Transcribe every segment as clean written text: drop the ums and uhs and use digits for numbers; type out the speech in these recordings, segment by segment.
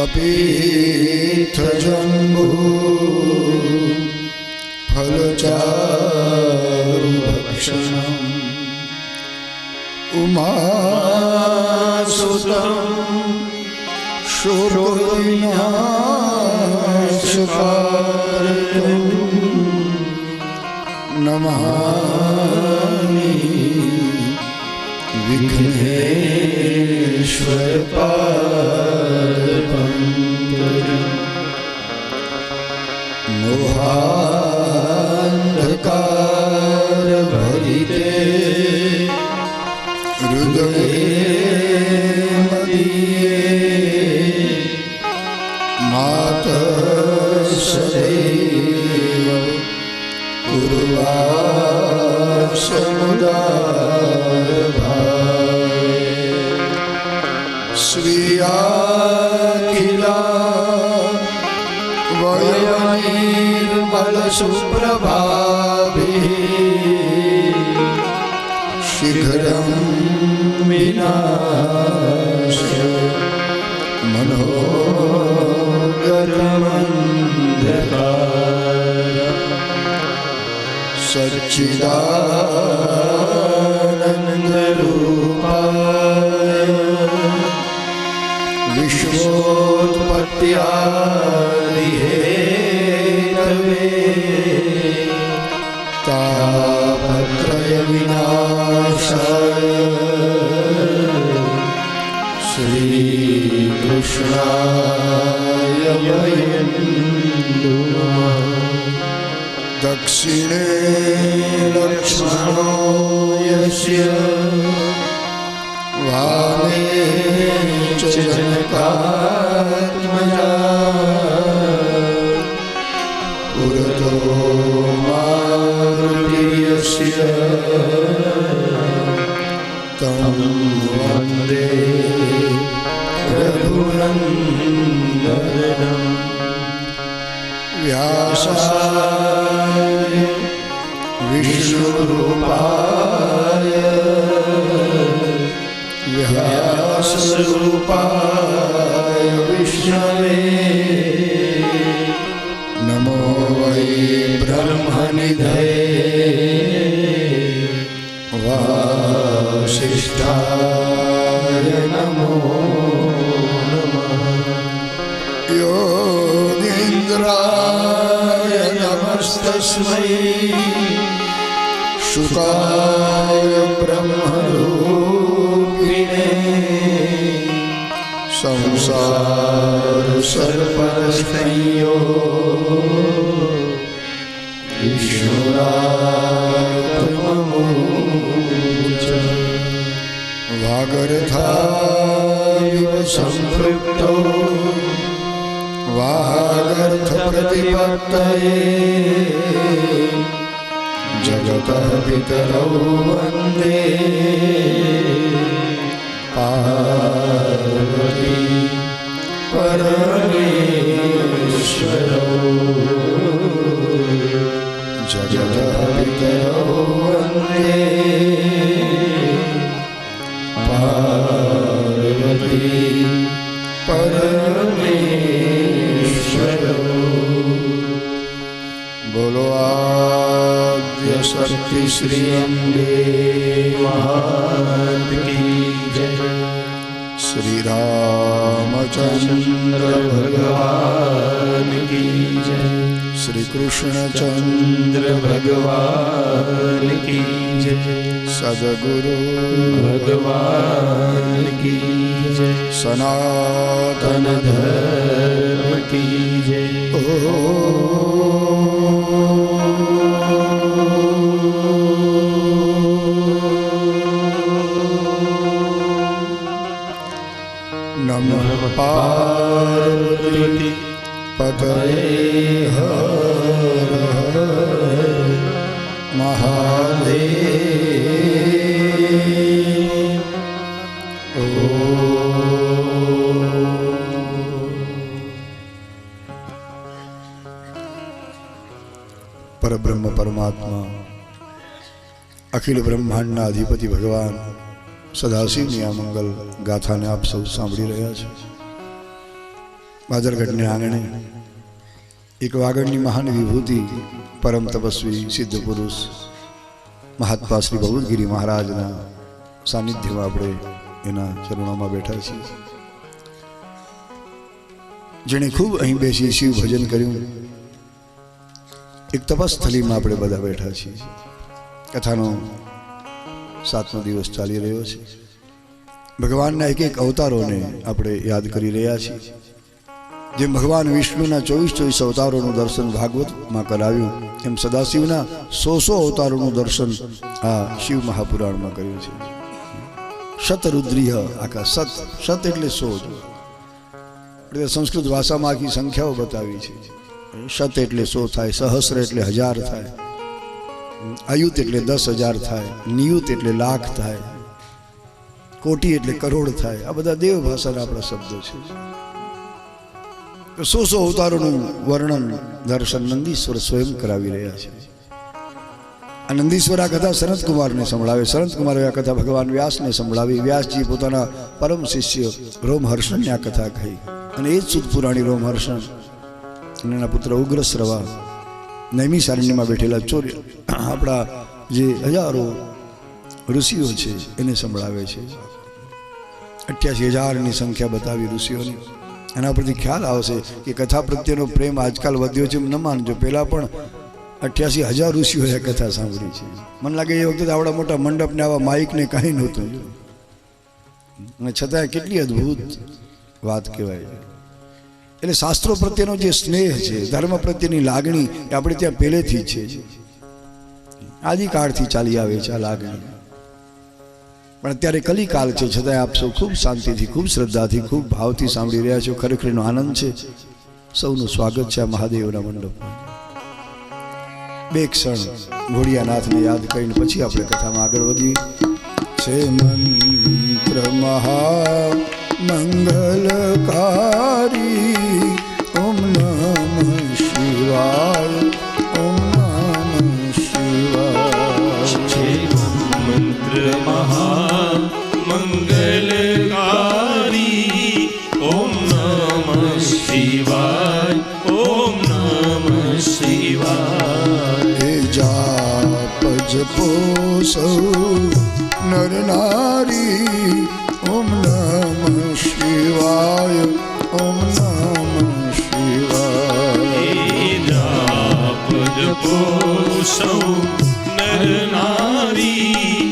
कपीथजम्बू फलचारुभक्षणम् उमासुतम् शोकविनाशकारकम् नमामि विघ्नेश्वर पादपङ्कजम्। मोहान्धकारभरिते हृदये मदीये मातः सदैव पूर्वाक्षमुदारभावे श्रियाखिला वयनिर्मलसुप्रभाभिः शीघ्रं विनाश्य मनोगतमन्धकार सच्चिदानन्दरूपाय विश्वोत्पत्त्यादिहेतवे तापत्रयविनाशाय श्रीकृष्णाय वयं नमः। दक्षिणे लक्ष्मणो यस्य वामे च जनकात्मजा पुरतो मारुतिर्यस्य तं वन्दे रघुनन्दनम्। व्यासाय विष्णुरूपाय व्यासरूपाय विष्णवे नमो वै ब्रह्मनिधये वासिष्ठाय नमो नमः। योगीन्द्राय नमस्तस्मै शुकाय ब्रह्मरूपिणे संसारसर्पसंयोग ईश्वरात्ममोचन। वागर्थाविव सम्पृक्तो वागर्थप्रतिपत्तये जगतः पितरौ वन्दे पार्वती परमेश्वरौ। जगतः पितरौ वन्दे पार्वती परमेश्वरौ। बोलो आद्य शक्ति श्री अम्बे मात की जय। श्री रामचंद्र भगवान की जय। श्री कृष्ण चंद्र भगवान की जय। सद्गुरु भगवान की जय। सनातन धर्म की जय। नमः पार्वती पतये हर हर महादेव। परब्रह्म परमात्मा अखिल ब्रह्मांडना अधिपति भगवान सदाशिवની આ મંગલ ગાથાને આપ સૌ સાંભળી રહ્યા છો। બાદરગઢને આંગણે એક વાગડની મહાન વિભૂતિ પરમ તપસ્વી સિદ્ધ પુરુષ મહાત્મા શ્રી બહુતગીરી મહારાજના સાનિધ્યમાં આપણે એના ચરણોમાં બેઠા છીએ. જેણે ખૂબ અહીં બેસી શિવ ભજન કર્યું. એક તપસ્થલીમાં આપણે બધા બેઠા છીએ. કથાનો 7મો દિવસ ચાલી રહ્યો છે. ભગવાનના એક એક અવતારોને આપણે યાદ કરી રહ્યા છીએ. જેમ ભગવાન વિષ્ણુના 24 અવતારોનું દર્શન ભાગવતમાં કરાવ્યું, એમ સદાશિવના 100 અવતારોનું દર્શન આ શિવ મહાપુરાણમાં કર્યું છે. શતરુદ્રિય આખા સત એટલે 100. એટલે સંસ્કૃત ભાષામાં આખી સંખ્યાઓ બતાવી છે. શત એટલે 100 થાય, સહસ્ર એટલે 1000 થાય, અયુત એટલે 10,000 થાય, નિયુત એટલે લાખ થાય, કોટી એટલે કરોડ થાય. આ બધા દેવ ભાષાના આપણા શબ્દો છે. 100 અવતારોનું વર્ણન દર્શન નંદીશ્વર સ્વયં કરાવી રહ્યા છે. આ નંદીશ્વર આ કથા સનતકુમારને સંભળાવે, સનતકુમારે આ કથા ભગવાન વ્યાસને સંભળાવી. વ્યાસજી પોતાના પરમ શિષ્ય રોમહર્ષણને આ કથા કહી, અને એ જ સુદ પુરાણી રોમહર્ષણ અને એના પુત્ર ઉગ્રશ્રવા નૈમિષારણ્યમાં બેઠેલા ચોર્ય આપણા જે હજારો ઋષિઓ છે એને સંભળાવે છે. 88,000ની સંખ્યા બતાવી ઋષિઓની. એના પરથી ખ્યાલ આવશે કે કથા પ્રત્યેનો પ્રેમ આજકાલ વધ્યો છે. ન માનજો, પહેલાં પણ 88,000 ઋષિઓએ કથા સાંભળી છે. મને લાગે એ વખતે આવડા મોટા મંડપને આવા માઇકને કાંઈ નહોતું, અને છતાં કેટલી અદ્ભુત વાત કહેવાય. એટલે શાસ્ત્રો પ્રત્યેનો જે સ્નેહ છે, ધર્મ પ્રત્યેની લાગણી એ આપણે ત્યાં પહેલેથી છે, આદિકાળથી ચાલી આવે છે આ લાગણી. પણ અત્યારે કલિકાલ છે, છતાં આપ સૌ ખૂબ શાંતિથી, ખૂબ શ્રદ્ધાથી, ખૂબ ભાવથી સાંભળી રહ્યા છો. ખરેખર એનો આનંદ છે. સૌનું સ્વાગત છે આ મહાદેવના મંડપમાં. બે ક્ષણ ઘોડિયાનાથને યાદ કરીને પછી આપણે કથામાં આગળ વધીએ. છે મંત્ર મહા મંગલકારી, ઓમ નમઃ શિવાય, ઓમ નમઃ શિવાય. છે મંત્ર મહા મંગલકારી, ઓમ નમઃ શિવાય, ઓમ નમઃ શિવાય. હે જાપ જપો સૌ નર નારી, ઓમ નમઃ શિવાય, ઓમ નમઃ શિવાય. જાપ જપો સૌ નર નારી,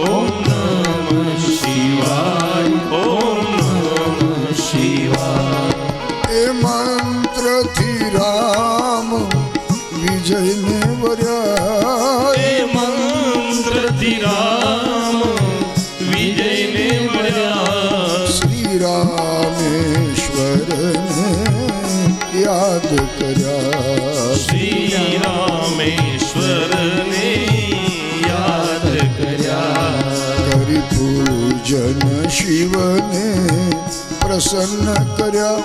ઓમ નમઃ શિવાય, ઓમ નમઃ શિવાય. એ મંત્રથી રામ વિજયને વર્યા, એ મંત્રથી રામ વિજયને મળ્યા. શ્રી રામેશ્વરને યાદ કર્યા, શ્રી રામેશ્વરને યાદ કર્યા. કરી પૂજન શિવને પ્રસન્ન કર્યા.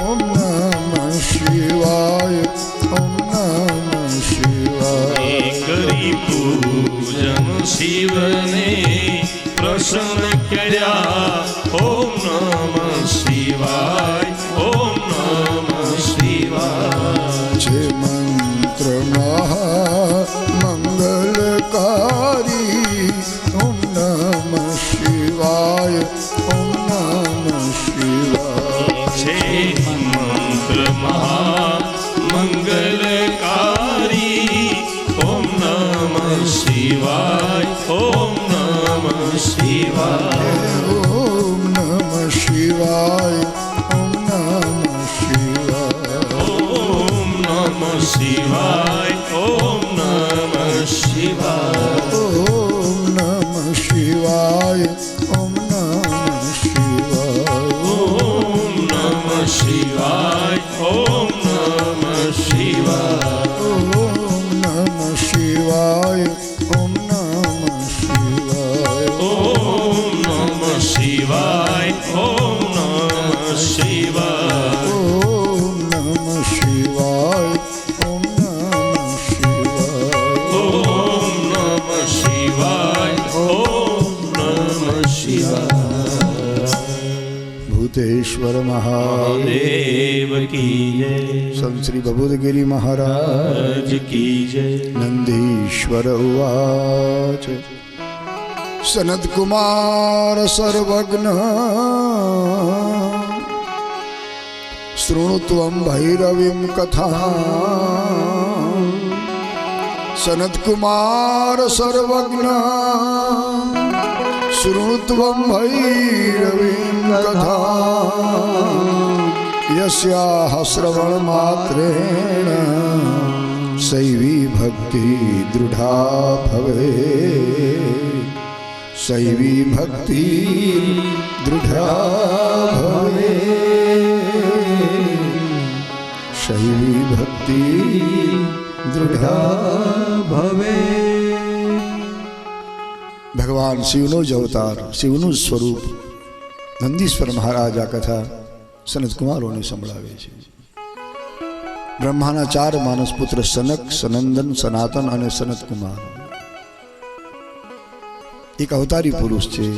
ઓમ નમઃ શિવાય, ઓમ નમઃ શિવાય. કરી પૂજન શિવને પ્રસન્ન કર્યા. ઓમ નમઃ શિવાય, ઓમ નમઃ શિવાય. જે મંત્ર મહા મંગલકારી, ઓમ નમઃ શિવાય, ઓમ નમઃ શિવાય. છે મંત્ર મહા મંગલકારી, ઓમ નમઃ શિવાય, ઓમ નમઃ શિવાય. ઓમ નમઃ શિવાય, ઓમ નમઃ શિવાય. ઓમ નમઃ શિવાય, ઓમ નમઃ શિવાય. ઓમ નમઃ શિવાય, ઓમ નમઃ શિવાય. ઓમ નમઃ શિવાય, ઓમ નમઃ શિવાય. ઓમ નમઃ શિવાય, ઓમ નમઃ શિવાય. ઓમ નમઃ શિવાય, ઓમ નમઃ શિવાય. ઓમ નમઃ શિવાય, ઓમ નમઃ શિવાય. ઓમ નમઃ શિવાય, ઓમ નમઃ શિવાય. સિદ્ધેશ્વર દેવ કી જય સંત શ્રી બબુદગીરી મહારાજ રાજ કી જય નંદીશ્વર ઉવાચ સનત કુમાર સર્વજ્ઞ શૃણુત્વમ ભૈરવીમ કથા સનત કુમાર સર્વજ્ઞ શૃણુત્વમ ભૈરવીમ કથા યસ્યાહ શ્રવણ માત્રેણ સૈવી ભક્તિ દૃઢા ભવે સૈવી ભક્તિ દૃઢા ભવે શૈવી ભક્તિ દૃઢા ભવે. ભગવાન શિવનો જ અવતાર, શિવનું જ સ્વરૂપ નંદીશ્વર મહારાજ આ કથા સનત કુમારોને સંભળાવે છે. બ્રહ્માના 4 માનસ પુત્ર સનક, સનંદન, સનાતન અને સનત કુમાર એક અવતારી પુરુષ છે.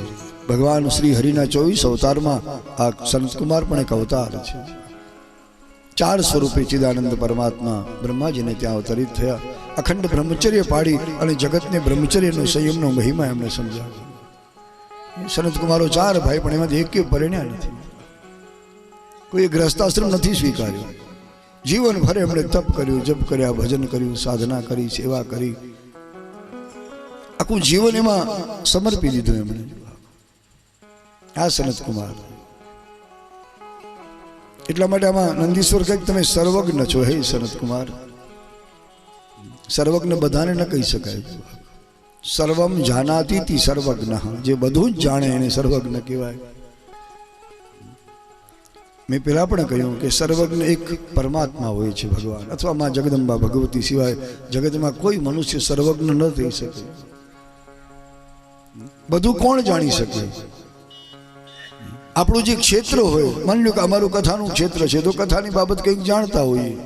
ભગવાન શ્રી હરિના 24 અવતારમાં આ સનત કુમાર પણ એક અવતાર છે. 4 સ્વરૂપે ચિદાનંદ પરમાત્મા બ્રહ્માજીને ત્યાં અવતરિત થયા. અખંડ બ્રહ્મચર્ય પાડી અને જગતને બ્રહ્મચર્યનો સંયમનો મહિમા એમને સમજાવ્યો. સનત કુમારો 4 ભાઈ, પણ એમાંથી એક પરણ્યા નથી. કોઈ ગ્રસ્તાશ્રમ નથી સ્વીકાર્યો. જીવનભર એમણે તપ કર્યું, જપ કર્યા, ભજન કર્યું, સાધના કરી, સેવા કરી, આખું જીવન એમાં સમર્પી દીધું એમણે. આ સનત કુમાર. એટલા માટે આમાં નંદીશ્વર કહે તમે સર્વજ્ઞ છો હે સનત કુમાર. સર્વજ્ઞ બધાને ન કહી શકાય. સર્વમ જાનાતી સર્વજ્ઞ, જે બધું જ જાણે એને સર્વજ્ઞ કહેવાય. મેં પહેલા પણ કહ્યું કે સર્વજ્ઞ એક પરમાત્મા હોય છે, ભગવાન અથવા માં જગદંબા ભગવતી સિવાય જગતમાં કોઈ મનુષ્ય સર્વજ્ઞ ન થઈ શકે. બધું કોણ જાણી શકે? આપણું જે ક્ષેત્ર હોય, માની લો કે અમારું કથાનું ક્ષેત્ર છે તો કથાની બાબત કંઈક જાણતા હોઈએ.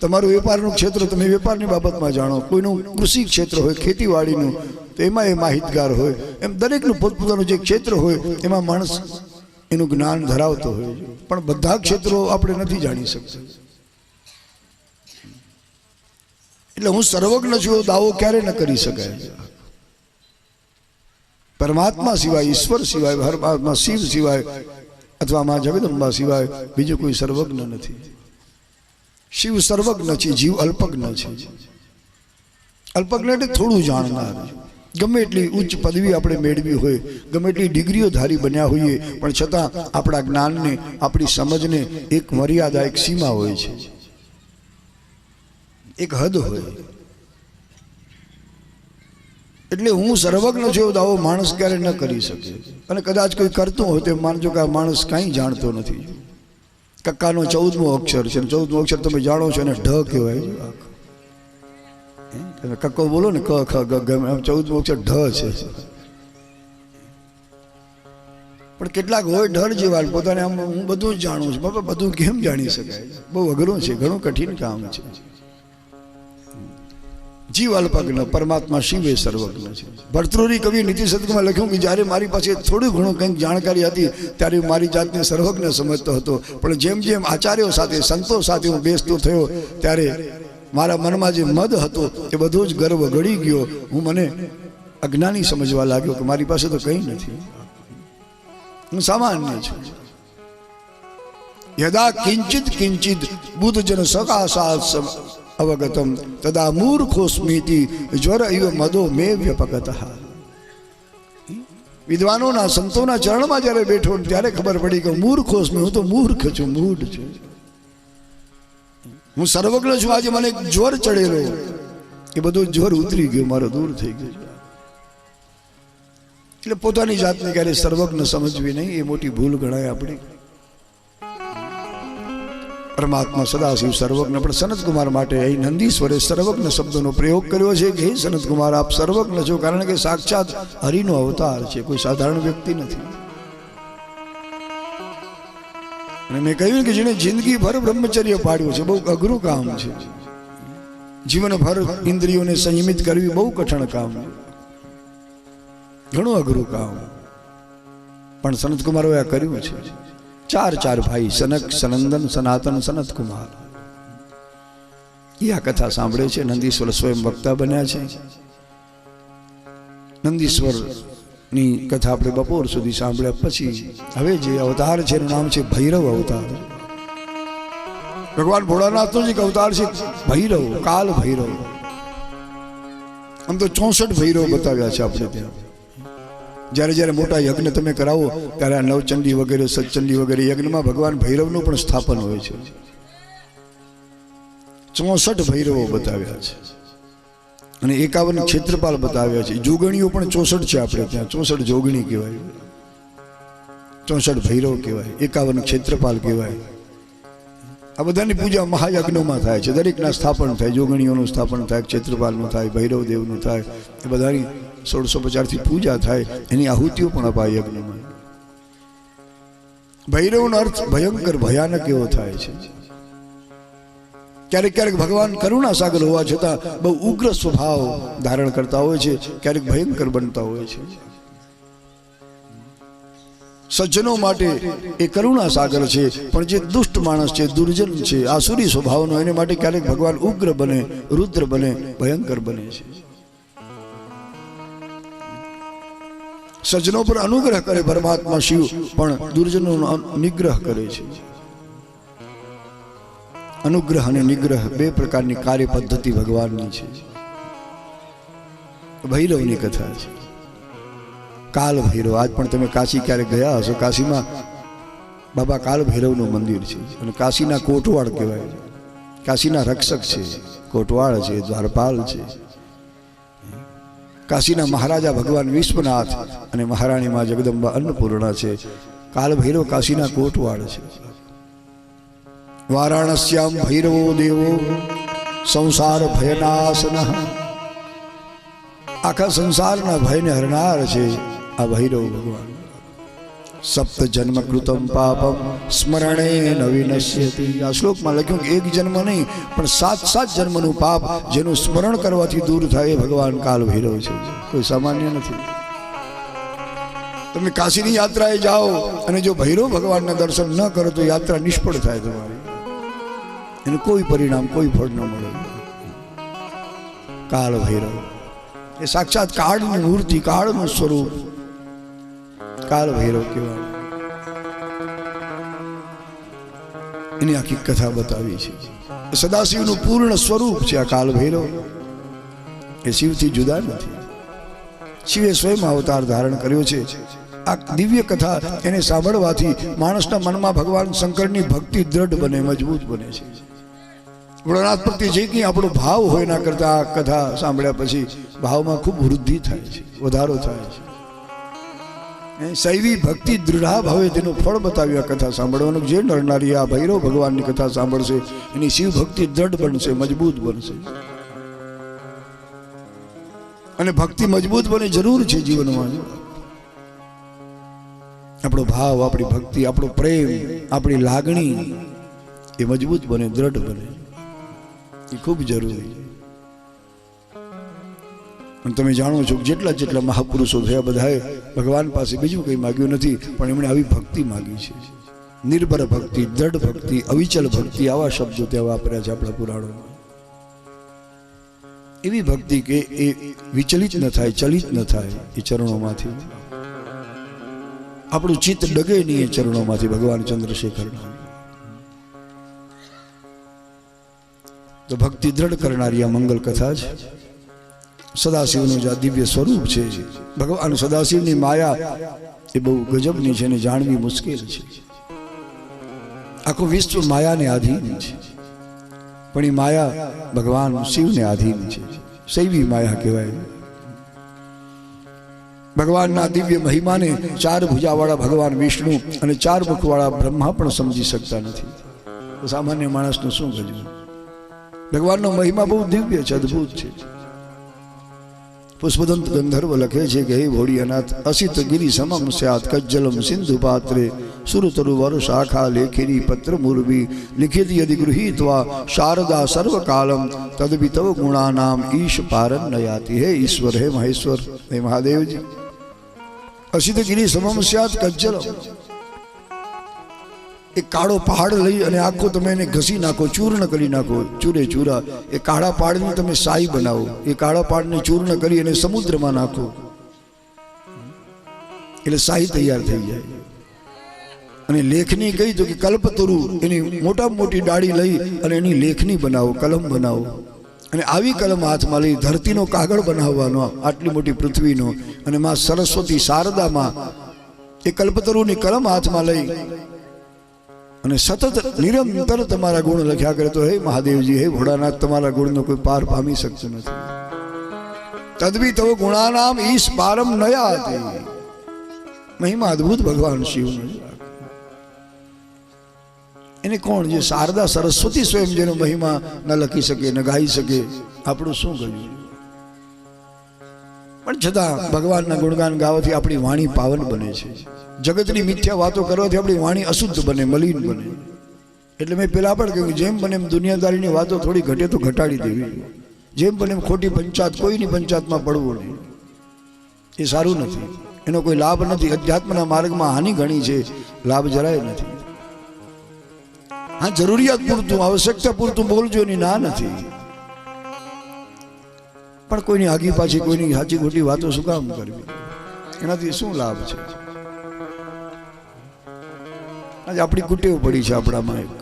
તમારું વેપારનું ક્ષેત્ર, તમે વેપારની બાબતમાં જાણો. કોઈનું કૃષિ ક્ષેત્ર હોય, ખેતીવાડીનું, તો એમાં એ માહિતગાર હોય. એમ દરેકનું પોતપોતાનું જે ક્ષેત્ર હોય એમાં માણસ એનું જ્ઞાન ધરાવતો હોય. પણ બધા ક્ષેત્રો આપણે નથી જાણી શકતા. એટલે હું સર્વજ્ઞ છું એવો દાવો ક્યારે ન કરી શકાય. પરમાત્મા સિવાય, ઈશ્વર સિવાય, પરમાત્મા શિવ સિવાય અથવા માં જગદંબા સિવાય બીજો કોઈ સર્વજ્ઞ નથી. શિવ સર્વજ્ઞ છે, જીવ અલ્પજ્ઞ છે. અલ્પજ્ઞ એટલે થોડું જાણનાર. ગમે એટલી ઉચ્ચ પદવી આપણે મેળવી હોય, ગમે એટલી ડિગ્રીઓ ધારી બન્યા હોઈએ, પણ છતાં આપણા જ્ઞાનને, આપણી સમજને એક મર્યાદા, એક સીમા હોય છે, એક હદ હોય. એટલે હું સર્વજ્ઞ છું એવો દાવો માણસ ક્યારે ન કરી શકે. અને કદાચ કોઈ કરતું હોય તો માનજો કે આ માણસ કાંઈ જાણતો નથી. કક્કાનો 14મો અક્ષર છે, 14મો અક્ષર તમે જાણો છો એને ઢ કહેવાય. કક્કો બોલો ને, ક ખ ગ ગ, 14મો અક્ષર ઢ છે. પણ કેટલાક હોય ડર જેવા, પોતાને આમ હું બધું જ જાણું છું. બાબા બધું કેમ જાણી શકાય? બહુ અઘરું છે, ઘણું કઠિન કામ છે. જીવ અલ્પજ્ઞ, પરમાત્મા શિવ એ સર્વજ્ઞ છે. ભર્તૃહરિ કવિ નીતિ શતકમાં લખ્યું કે જ્યારે મારી પાસે થોડું ઘણું કંઈક જાણકારી હતી ત્યારે હું મારી જાતને સર્વજ્ઞ સમજતો હતો. પણ જેમ જેમ આચાર્યો સાથે, સંતો સાથે હું બેસતો થયો ત્યારે મારા મનમાં જે મદ હતો એ બધો જ ગર્વ ગળી ગયો. હું મને અજ્ઞાની સમજવા લાગ્યો કે મારી પાસે તો કંઈ નથી, હું સામાન્ય છું. યદા કિંચિત કિંચિત બુદ્ધજન સકાશાત અવગતમ તદા મૂર્ખોસ્મિતિ જ્વર ઇવ મદો મે વ્યપગતઃ. વિદ્વાનોના, સંતોના ચરણમાં જ્યારે બેઠો ત્યારે ખબર પડી કે મૂર્ખોસ્મિ, હું તો મૂર્ખ છું, મૂઢ છું. હું સર્વજ્ઞ છું. આજે મને જ્વર ચડેલો, એ બધું જ્વર ઉતરી ગયો, મારો દૂર થઈ ગયો. એટલે પોતાની જાતને ક્યારે સર્વજ્ઞ સમજવી નહીં, એ મોટી ભૂલ ગણાય આપણી. પરમાત્મા સદાશિવ સર્વજ્ઞ. પણ સનત કુમાર માટે અહીં નંદીશ્વરે સર્વજ્ઞ શબ્દનો પ્રયોગ કર્યો છે કે હે સનત કુમાર, આપ સર્વજ્ઞ છો, કારણ કે સાક્ષાત હરિનો અવતાર છે, કોઈ સાધારણ વ્યક્તિ નથી. અને મેં કહ્યું કે જેને જિંદગીભર બ્રહ્મચર્ય પાડ્યું છે, બહુ અઘરું કામ છે. જીવનભર ઇન્દ્રિયોને સંયમિત કરવી બહુ કઠણ કામ, ઘણું અઘરું કામ. પણ સનત કુમારોએ આ કર્યું છે. ચાર ભાઈ સનક, સનંદન, સનાતન, સનત કુમાર એ આ કથા સાંભળે છે. નંદીશ્વર સ્વયં વક્તા બન્યા છે. નંદીશ્વરની કથા આપણે બપોર સુધી સાંભળ્યા પછી હવે જે અવતાર છે એનું નામ છે ભૈરવ અવતાર. ભગવાન ભોળાનાથનો જ એક અવતાર છે ભૈરવ, કાલ ભૈરવ. આમ તો 64 ભૈરવ બતાવ્યા છે આપણે ત્યાં. જ્યારે જ્યારે મોટા યજ્ઞ તમે કરાવો ત્યારે આ નવચંડી વગેરે, સતચંડી વગેરે યજ્ઞમાં ભગવાન ભૈરવનું પણ સ્થાપન હોય છે. 64 ભૈરવો બતાવ્યા છે અને 51 ક્ષેત્રપાલ બતાવ્યા છે. જોગણીઓ પણ 64 છે આપણે ત્યાં. 64 જોગણી કહેવાય, 64 ભૈરવ કહેવાય, 51 ક્ષેત્રપાલ કહેવાય. આ બધાની પૂજા મહાયજ્ઞોમાં થાય છે. દરેકના સ્થાપન થાય. જોગણીઓનું સ્થાપન થાય, ક્ષેત્રપાલનું થાય, ભૈરવ દેવનું થાય. એ બધાની 1650 પૂજા થાય. એની આહુતિઓ પણ અપાય યજ્ઞમાં. ભૈરવનો અર્થ ભયંકર, ભયાનક એવો થાય છે. ક્યારેક ક્યારેક ભગવાન કરુણા સાગર હોવા છતાં બહુ ઉગ્ર સ્વભાવ ધારણ કરતા હોય છે, ક્યારેક ભયંકર બનતા હોય છે. સજ્જનો માટે એ કરુણા સાગર છે, પણ જે દુષ્ટ માણસ છે, દુર્જન છે, આસુરી સ્વભાવનો, એને માટે ક્યારેક ભગવાન ઉગ્ર બને, રુદ્ર બને, ભયંકર બને છે. સજ્જનો પર અનુગ્રહ કરે પરમાત્મા શિવ, પણ દુર્જનોનો નિગ્રહ કરે છે. અનુગ્રહ અને નિગ્રહ બે પ્રકારની કાર્ય પદ્ધતિ ભગવાનની છે. ભૈરવની કથા છે, કાલ ભૈરવ. આજ પણ તમે કાશી ક્યારેક ગયા હશો. કાશીમાં બાબા કાલ ભૈરવનું મંદિર છે અને કાશીના કોટવાળ કહેવાય. કાશીના રક્ષક છે, કોટવાળ છે, દ્વારપાલ છે. કાશીના મહારાજા ભગવાન વિશ્વનાથ અને મહારાણી માં જગદંબા અન્નપૂર્ણા છે. કાલ ભૈરવ કાશીના કોટવાળ છે. વારાણસ્યામ ભૈરવો દેવો સંસાર ભયનાશન. આખા સંસારના ભયને હરનાર છે આ ભૈરવ ભગવાન. સપ્ત જન્મ કૃતમ પાપમ સ્મરણે નવિનશ્યતિ. આ શ્લોકમાં લખ્યું કે એક જન્મ નહીં પણ 7 જન્મનું પાપ જેનું સ્મરણ કરવાથી દૂર થાય એ ભગવાન કાલ ભૈરવ છે. કોઈ સામાન્ય નથી. તમે કાશીની યાત્રાએ જાઓ અને જો ભૈરવ ભગવાનના દર્શન ન કરો તો યાત્રા નિષ્ફળ થાય તમારી. એને કોઈ પરિણામ, કોઈ ફળ ન મળે. કાળ ભૈરવ એ સાક્ષાત કાળની મૂર્તિ, કાળનું સ્વરૂપ કાળ ભૈરવ કહેવાય. એની આખી કથા બતાવી છે. સદાશિવનું પૂર્ણ સ્વરૂપ છે આ કાળ ભૈરવ. એ શિવથી જુદા નથી. શિવે સ્વયં અવતાર ધારણ કર્યો છે. આ દિવ્ય કથા એને સાંભળવાથી માણસના મનમાં ભગવાન શંકરની ભક્તિ દ્રઢ બને, મજબૂત બને છે. ભોળાનાથ પ્રત્યે જે કંઈ આપણો ભાવ હોય એના કરતાં આ કથા સાંભળ્યા પછી ભાવમાં ખૂબ વૃદ્ધિ થાય છે, વધારો થાય છે. શૈવી ભક્તિ દૃઢા ભાવે તેનું ફળ બતાવ્યું આ કથા સાંભળવાનું. જે નરનારી આ ભૈરવ ભગવાનની કથા સાંભળશે એની શિવ ભક્તિ દ્રઢ બનશે, મજબૂત બનશે. અને ભક્તિ મજબૂત બને જરૂર છે જીવનમાં. આપણો ભાવ, આપણી ભક્તિ, આપણો પ્રેમ, આપણી લાગણી એ મજબૂત બને, દ્રઢ બને. એ ખૂબ જરૂરી છે. અને તમે જાણો છો જેટલા જેટલા મહાપુરુષો થયા બધાએ ભગવાન પાસે બીજું કંઈ માગ્યું નથી, પણ એમણે આવી ભક્તિ માગી છે. નિર્ભર ભક્તિ, દ્રઢ ભક્તિ, અવિચલ ભક્તિ, આવા શબ્દો ત્યાં વાપર્યા છે આપણા પુરાણોમાં. એવી ભક્તિ કે એ વિચલિત ન થાય, ચલિત ન થાય એ ચરણોમાંથી. આપણું ચિત્ત ડગે નહીં એ ચરણોમાંથી ભગવાન ચંદ્રશેખરના. તો ભક્તિ દ્રઢ કરનારી આ મંગલ કથા છે. સદાશિવનું જે દિવ્ય સ્વરૂપ છે, ભગવાન સદાશિવની માયા એ બહુ ગજબની છે અને જાણવી મુશ્કેલ છે. આખું વિશ્વ માયાને આધીન છે, પણ એ માયા ભગવાન શિવને આધીન છે. શૈવી માયા કહેવાય. ભગવાનના દિવ્ય મહિમાને 4 ભુજાવાળા ભગવાન વિષ્ણુ અને 4 મુખવાળા બ્રહ્મા પણ સમજી શકતા નથી. તો સામાન્ય માણસનું શું ગજવું. ભગવાનનો મહિમા બહુ દિવ્ય છે, અદ્ભુત છે. પુષ્પદંત ગંધર્વ લખે છે કે હે ભોળિયાનાથ, અસિત ગિરિ સમમ સ્યાત કજ્જલમ સિંધુ પાત્રે સુરતરુ વર શાખા લેખિરી પત્ર મુર્વી લિખિત યદિ ગૃહીત્વા શારદા સર્વકાલમ તદપિ તવ ગુણાનામ ઈશ પારન નયાતિ. હે ઈશ્વર, હે મહેશ્વર, હે મહાદેવજી, અસિત ગિરિ સમમ સ્યાત કજ્જલમ. એ કાળો પહાડ લઈ અને આખો તમે એને ઘસી નાખો, ચૂર્ણ કરી નાખો, ચૂરે ચૂરા. એ કાળા પહાડની તમે સાઈ બનાવો. એ કાળા પહાડને ચૂર્ણ કરી અને સમુદ્રમાં નાખો એટલે સાઈ તૈયાર થઈ જાય. અને લેખની કહી તો કે કલ્પતરુ, એની મોટામાં મોટી ડાળી લઈ અને એની લેખની બનાવો, કલમ બનાવો. અને આવી કલમ હાથમાં લઈ ધરતીનો કાગળ બનાવવાનો, આટલી મોટી પૃથ્વીનો. અને માં સરસ્વતી શારદામાં એ કલ્પતરુની કલમ હાથમાં લઈ અને સતત નિરંતર તમારા ગુણ લખ્યા કરે. તો હે મહાદેવજી, હે ભોળાનાથ, તમારા ગુણનો કોઈ પાર પામી શકતો નથી. તદ્વી તવ ગુણાનામ ઈશ પારમ નયા હતી. મહિમા અદભુત ભગવાન શિવનો. એને કોણ? જે શારદા સરસ્વતી સ્વયં જેનો મહિમા ન લખી શકે, ન ગાઈ શકે, આપણું શું કર્યું? પણ છતાં ભગવાનના ગુણગાન ગાવાથી આપણી વાણી પાવન બને છે. જગતની મિથ્યા વાતો કરવાથી આપણી વાણી અશુદ્ધ બને, મલિન બને. એટલે મેં પેલા પણ કહ્યું, જેમ બને એમ દુનિયાદારીની વાતો થોડી ઘટે તો ઘટાડી દેવી. જેમ બને એમ ખોટી પંચાયત, કોઈની પંચાયતમાં પડવું નહીં. એ સારું નથી, એનો કોઈ લાભ નથી. અધ્યાત્મના માર્ગમાં હાનિ ઘણી છે, લાભ જરાય નથી. હા, જરૂરિયાત પૂરતું, આવશ્યકતા પૂરતું બોલજો, એની ના નથી. પણ કોઈની આગી પાછી, કોઈની સાચી ખોટી વાતો શું કામ કરવી? એનાથી શું લાભ છે? આજે આપણી કુટેવ પડી છે આપણામાં એક.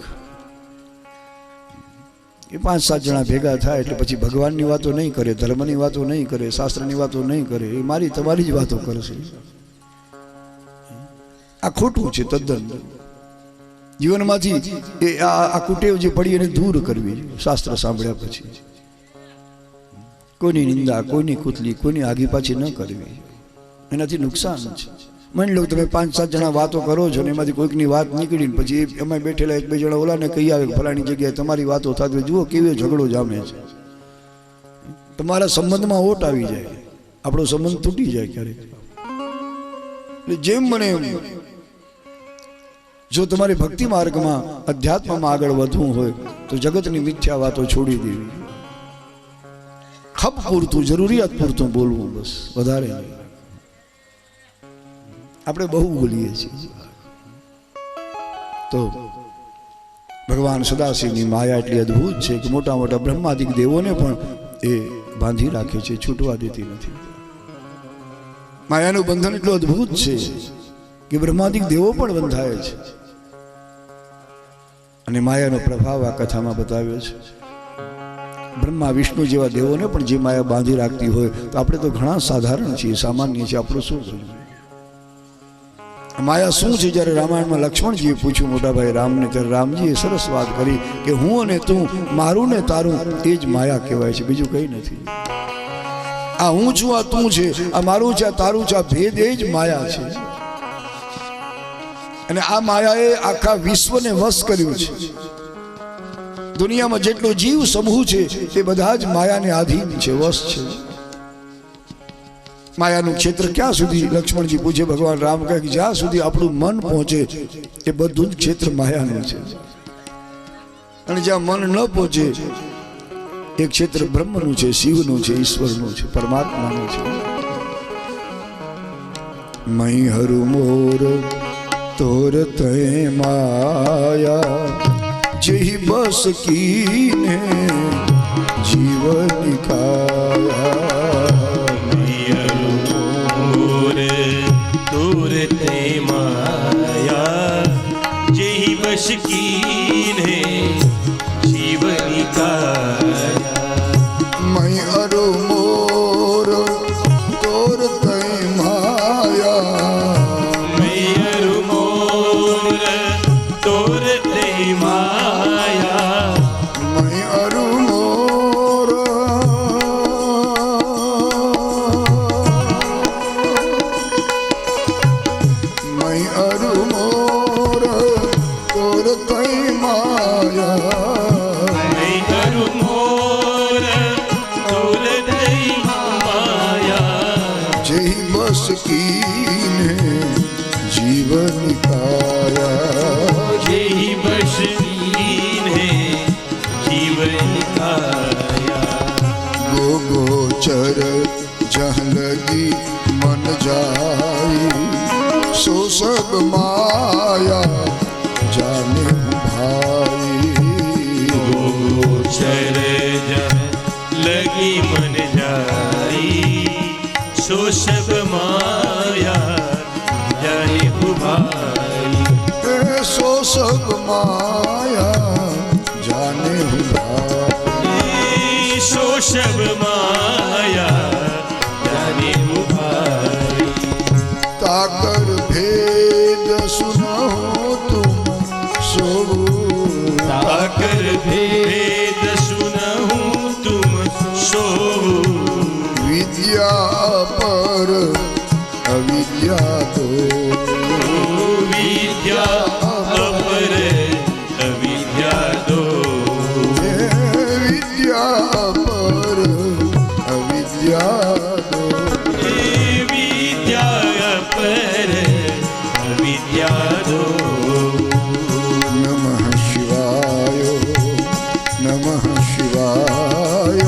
એ 5-7 જણા ભેગા થાય એટલે પછી ભગવાનની વાતો નહીં કરે, ધર્મની વાતો નહીં કરે, શાસ્ત્રની વાતો નહીં કરે. એ મારી તમારી જ વાતો કરશે. આ ખોટું છે તદ્દન. જીવનમાંથી એ આ કુટેવ જે પડી એને દૂર કરવી. શાસ્ત્ર સાંભળ્યા પછી કોઈની નિંદા, કોઈની કુતલી, કોઈની આગી પાછી ન કરવી. એનાથી નુકસાન છે. માની લો તમે 5-7 જણા વાતો કરો છો ને એમાંથી કોઈકની વાત નીકળીને પછી એમાં બેઠેલા 1-2 જણા ઓલાને કહી આવે ફલાણી જગ્યાએ તમારી વાતો થતી, જુઓ કેવો ઝઘડો જામે છે. તમારા સંબંધમાં ઓટ આવી જાય, આપણો સંબંધ તૂટી જાય ક્યારેક. જેમ બને એમ જો તમારે ભક્તિ માર્ગમાં, અધ્યાત્મમાં આગળ વધવું હોય તો જગતની મિથ્યા વાતો છોડી દેવી. ખપ પૂરતું, જરૂરિયાત પૂરતું બોલવું, બસ, વધારે નહીં. આપણે બહુ બોલીએ છીએ. તો ભગવાન સદાશિવની માયા એટલી અદ્ભુત છે કે મોટા મોટા બ્રહ્માદિક દેવોને પણ એ બાંધી રાખે છે, છૂટવા દેતી નથી. માયાનું બંધન એટલું અદ્ભુત છે કે બ્રહ્માદિક દેવો પણ બંધાય છે. અને માયાનો પ્રભાવ આ કથામાં બતાવ્યો છે. બ્રહ્મા વિષ્ણુ જેવા દેવોને પણ જે માયા બાંધી રાખતી હોય તો આપણે તો ઘણા સાધારણ છીએ, સામાન્ય છીએ. આપણું શું કરવું? માયા શું છે? જ્યારે રામાયણમાં લક્ષ્મણજીએ પૂછ્યું મોટા ભાઈ રામને, ત્યારે રામજીએ સરસ વાત કરી કે હું અને તું, મારું ને તારું, એ જ માયા કહેવાય છે, બીજું કંઈ નથી. આ હું છું, આ તું છે, આ મારું છે, આ તારું છે, આ ભેદ એ જ માયા છે. અને આ માયાએ આખા વિશ્વને વશ કર્યું છે. દુનિયામાં જેટલો જીવ સમૂહ છે તે બધા જ માયાને આધીન છે, વશ છે. માયાનું ક્ષેત્ર ક્યાં સુધી? લક્ષ્મણજી પૂછે, ભગવાન રામ કહે કે જ્યાં સુધી આપણું મન પહોંચે એ બધું જ ક્ષેત્ર માયાનું છે. અને જ્યાં મન ન પહોંચે એ ક્ષેત્ર બ્રહ્મનું છે, શિવનું છે, ઈશ્વરનું છે, પરમાત્માનું છે. મઈ હરુ મોર તોર તે માયા જેહી બસ કીને જીવન કાયા. दूर ते माया जेहि बश कीन्हे जीवन काया. मैं अरु मोर तोर ते माया, मैं अरु मोर तोर ते माया, मैं अरु मोर कीने जीवन काया. जेहि बश कीन्हे जीवन काया. गो गोचर जहाँ लगी मन जाई, सो सब माया जाने हूँ भाई। गोचर जब लगी मन जाई, सो सब माया जाने हूँ भाई। सो सब माया जाने हूँ भाई। सो सब माया जाने हूँ भाई। ताकर भेद सुनो तुम सो। ताकर भेद सुनहूँ तुम सो। विद्या पर अविद्या दो। विद्या अपर अविद्या दो। विद्या पर अविद्या दो। विद्या अपर अविद्या दो। नमः शिवाय नमः शिवाय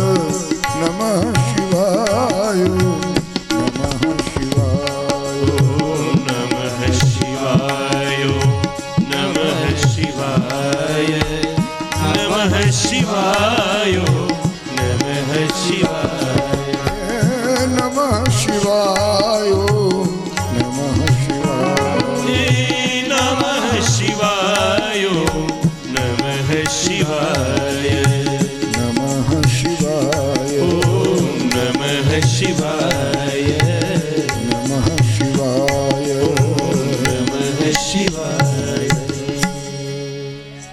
नमः शिवाय नमः शिवाय। नमः शिवाय नमः शिवाय नमः शिवाय नमः शिवाय। नमः शिवाय नमः शिवाय। नमः शिवाय नमः शिवाय नमः शिवाय ओम नमः शिवाय नमः शिवाय। नमः शिवाय।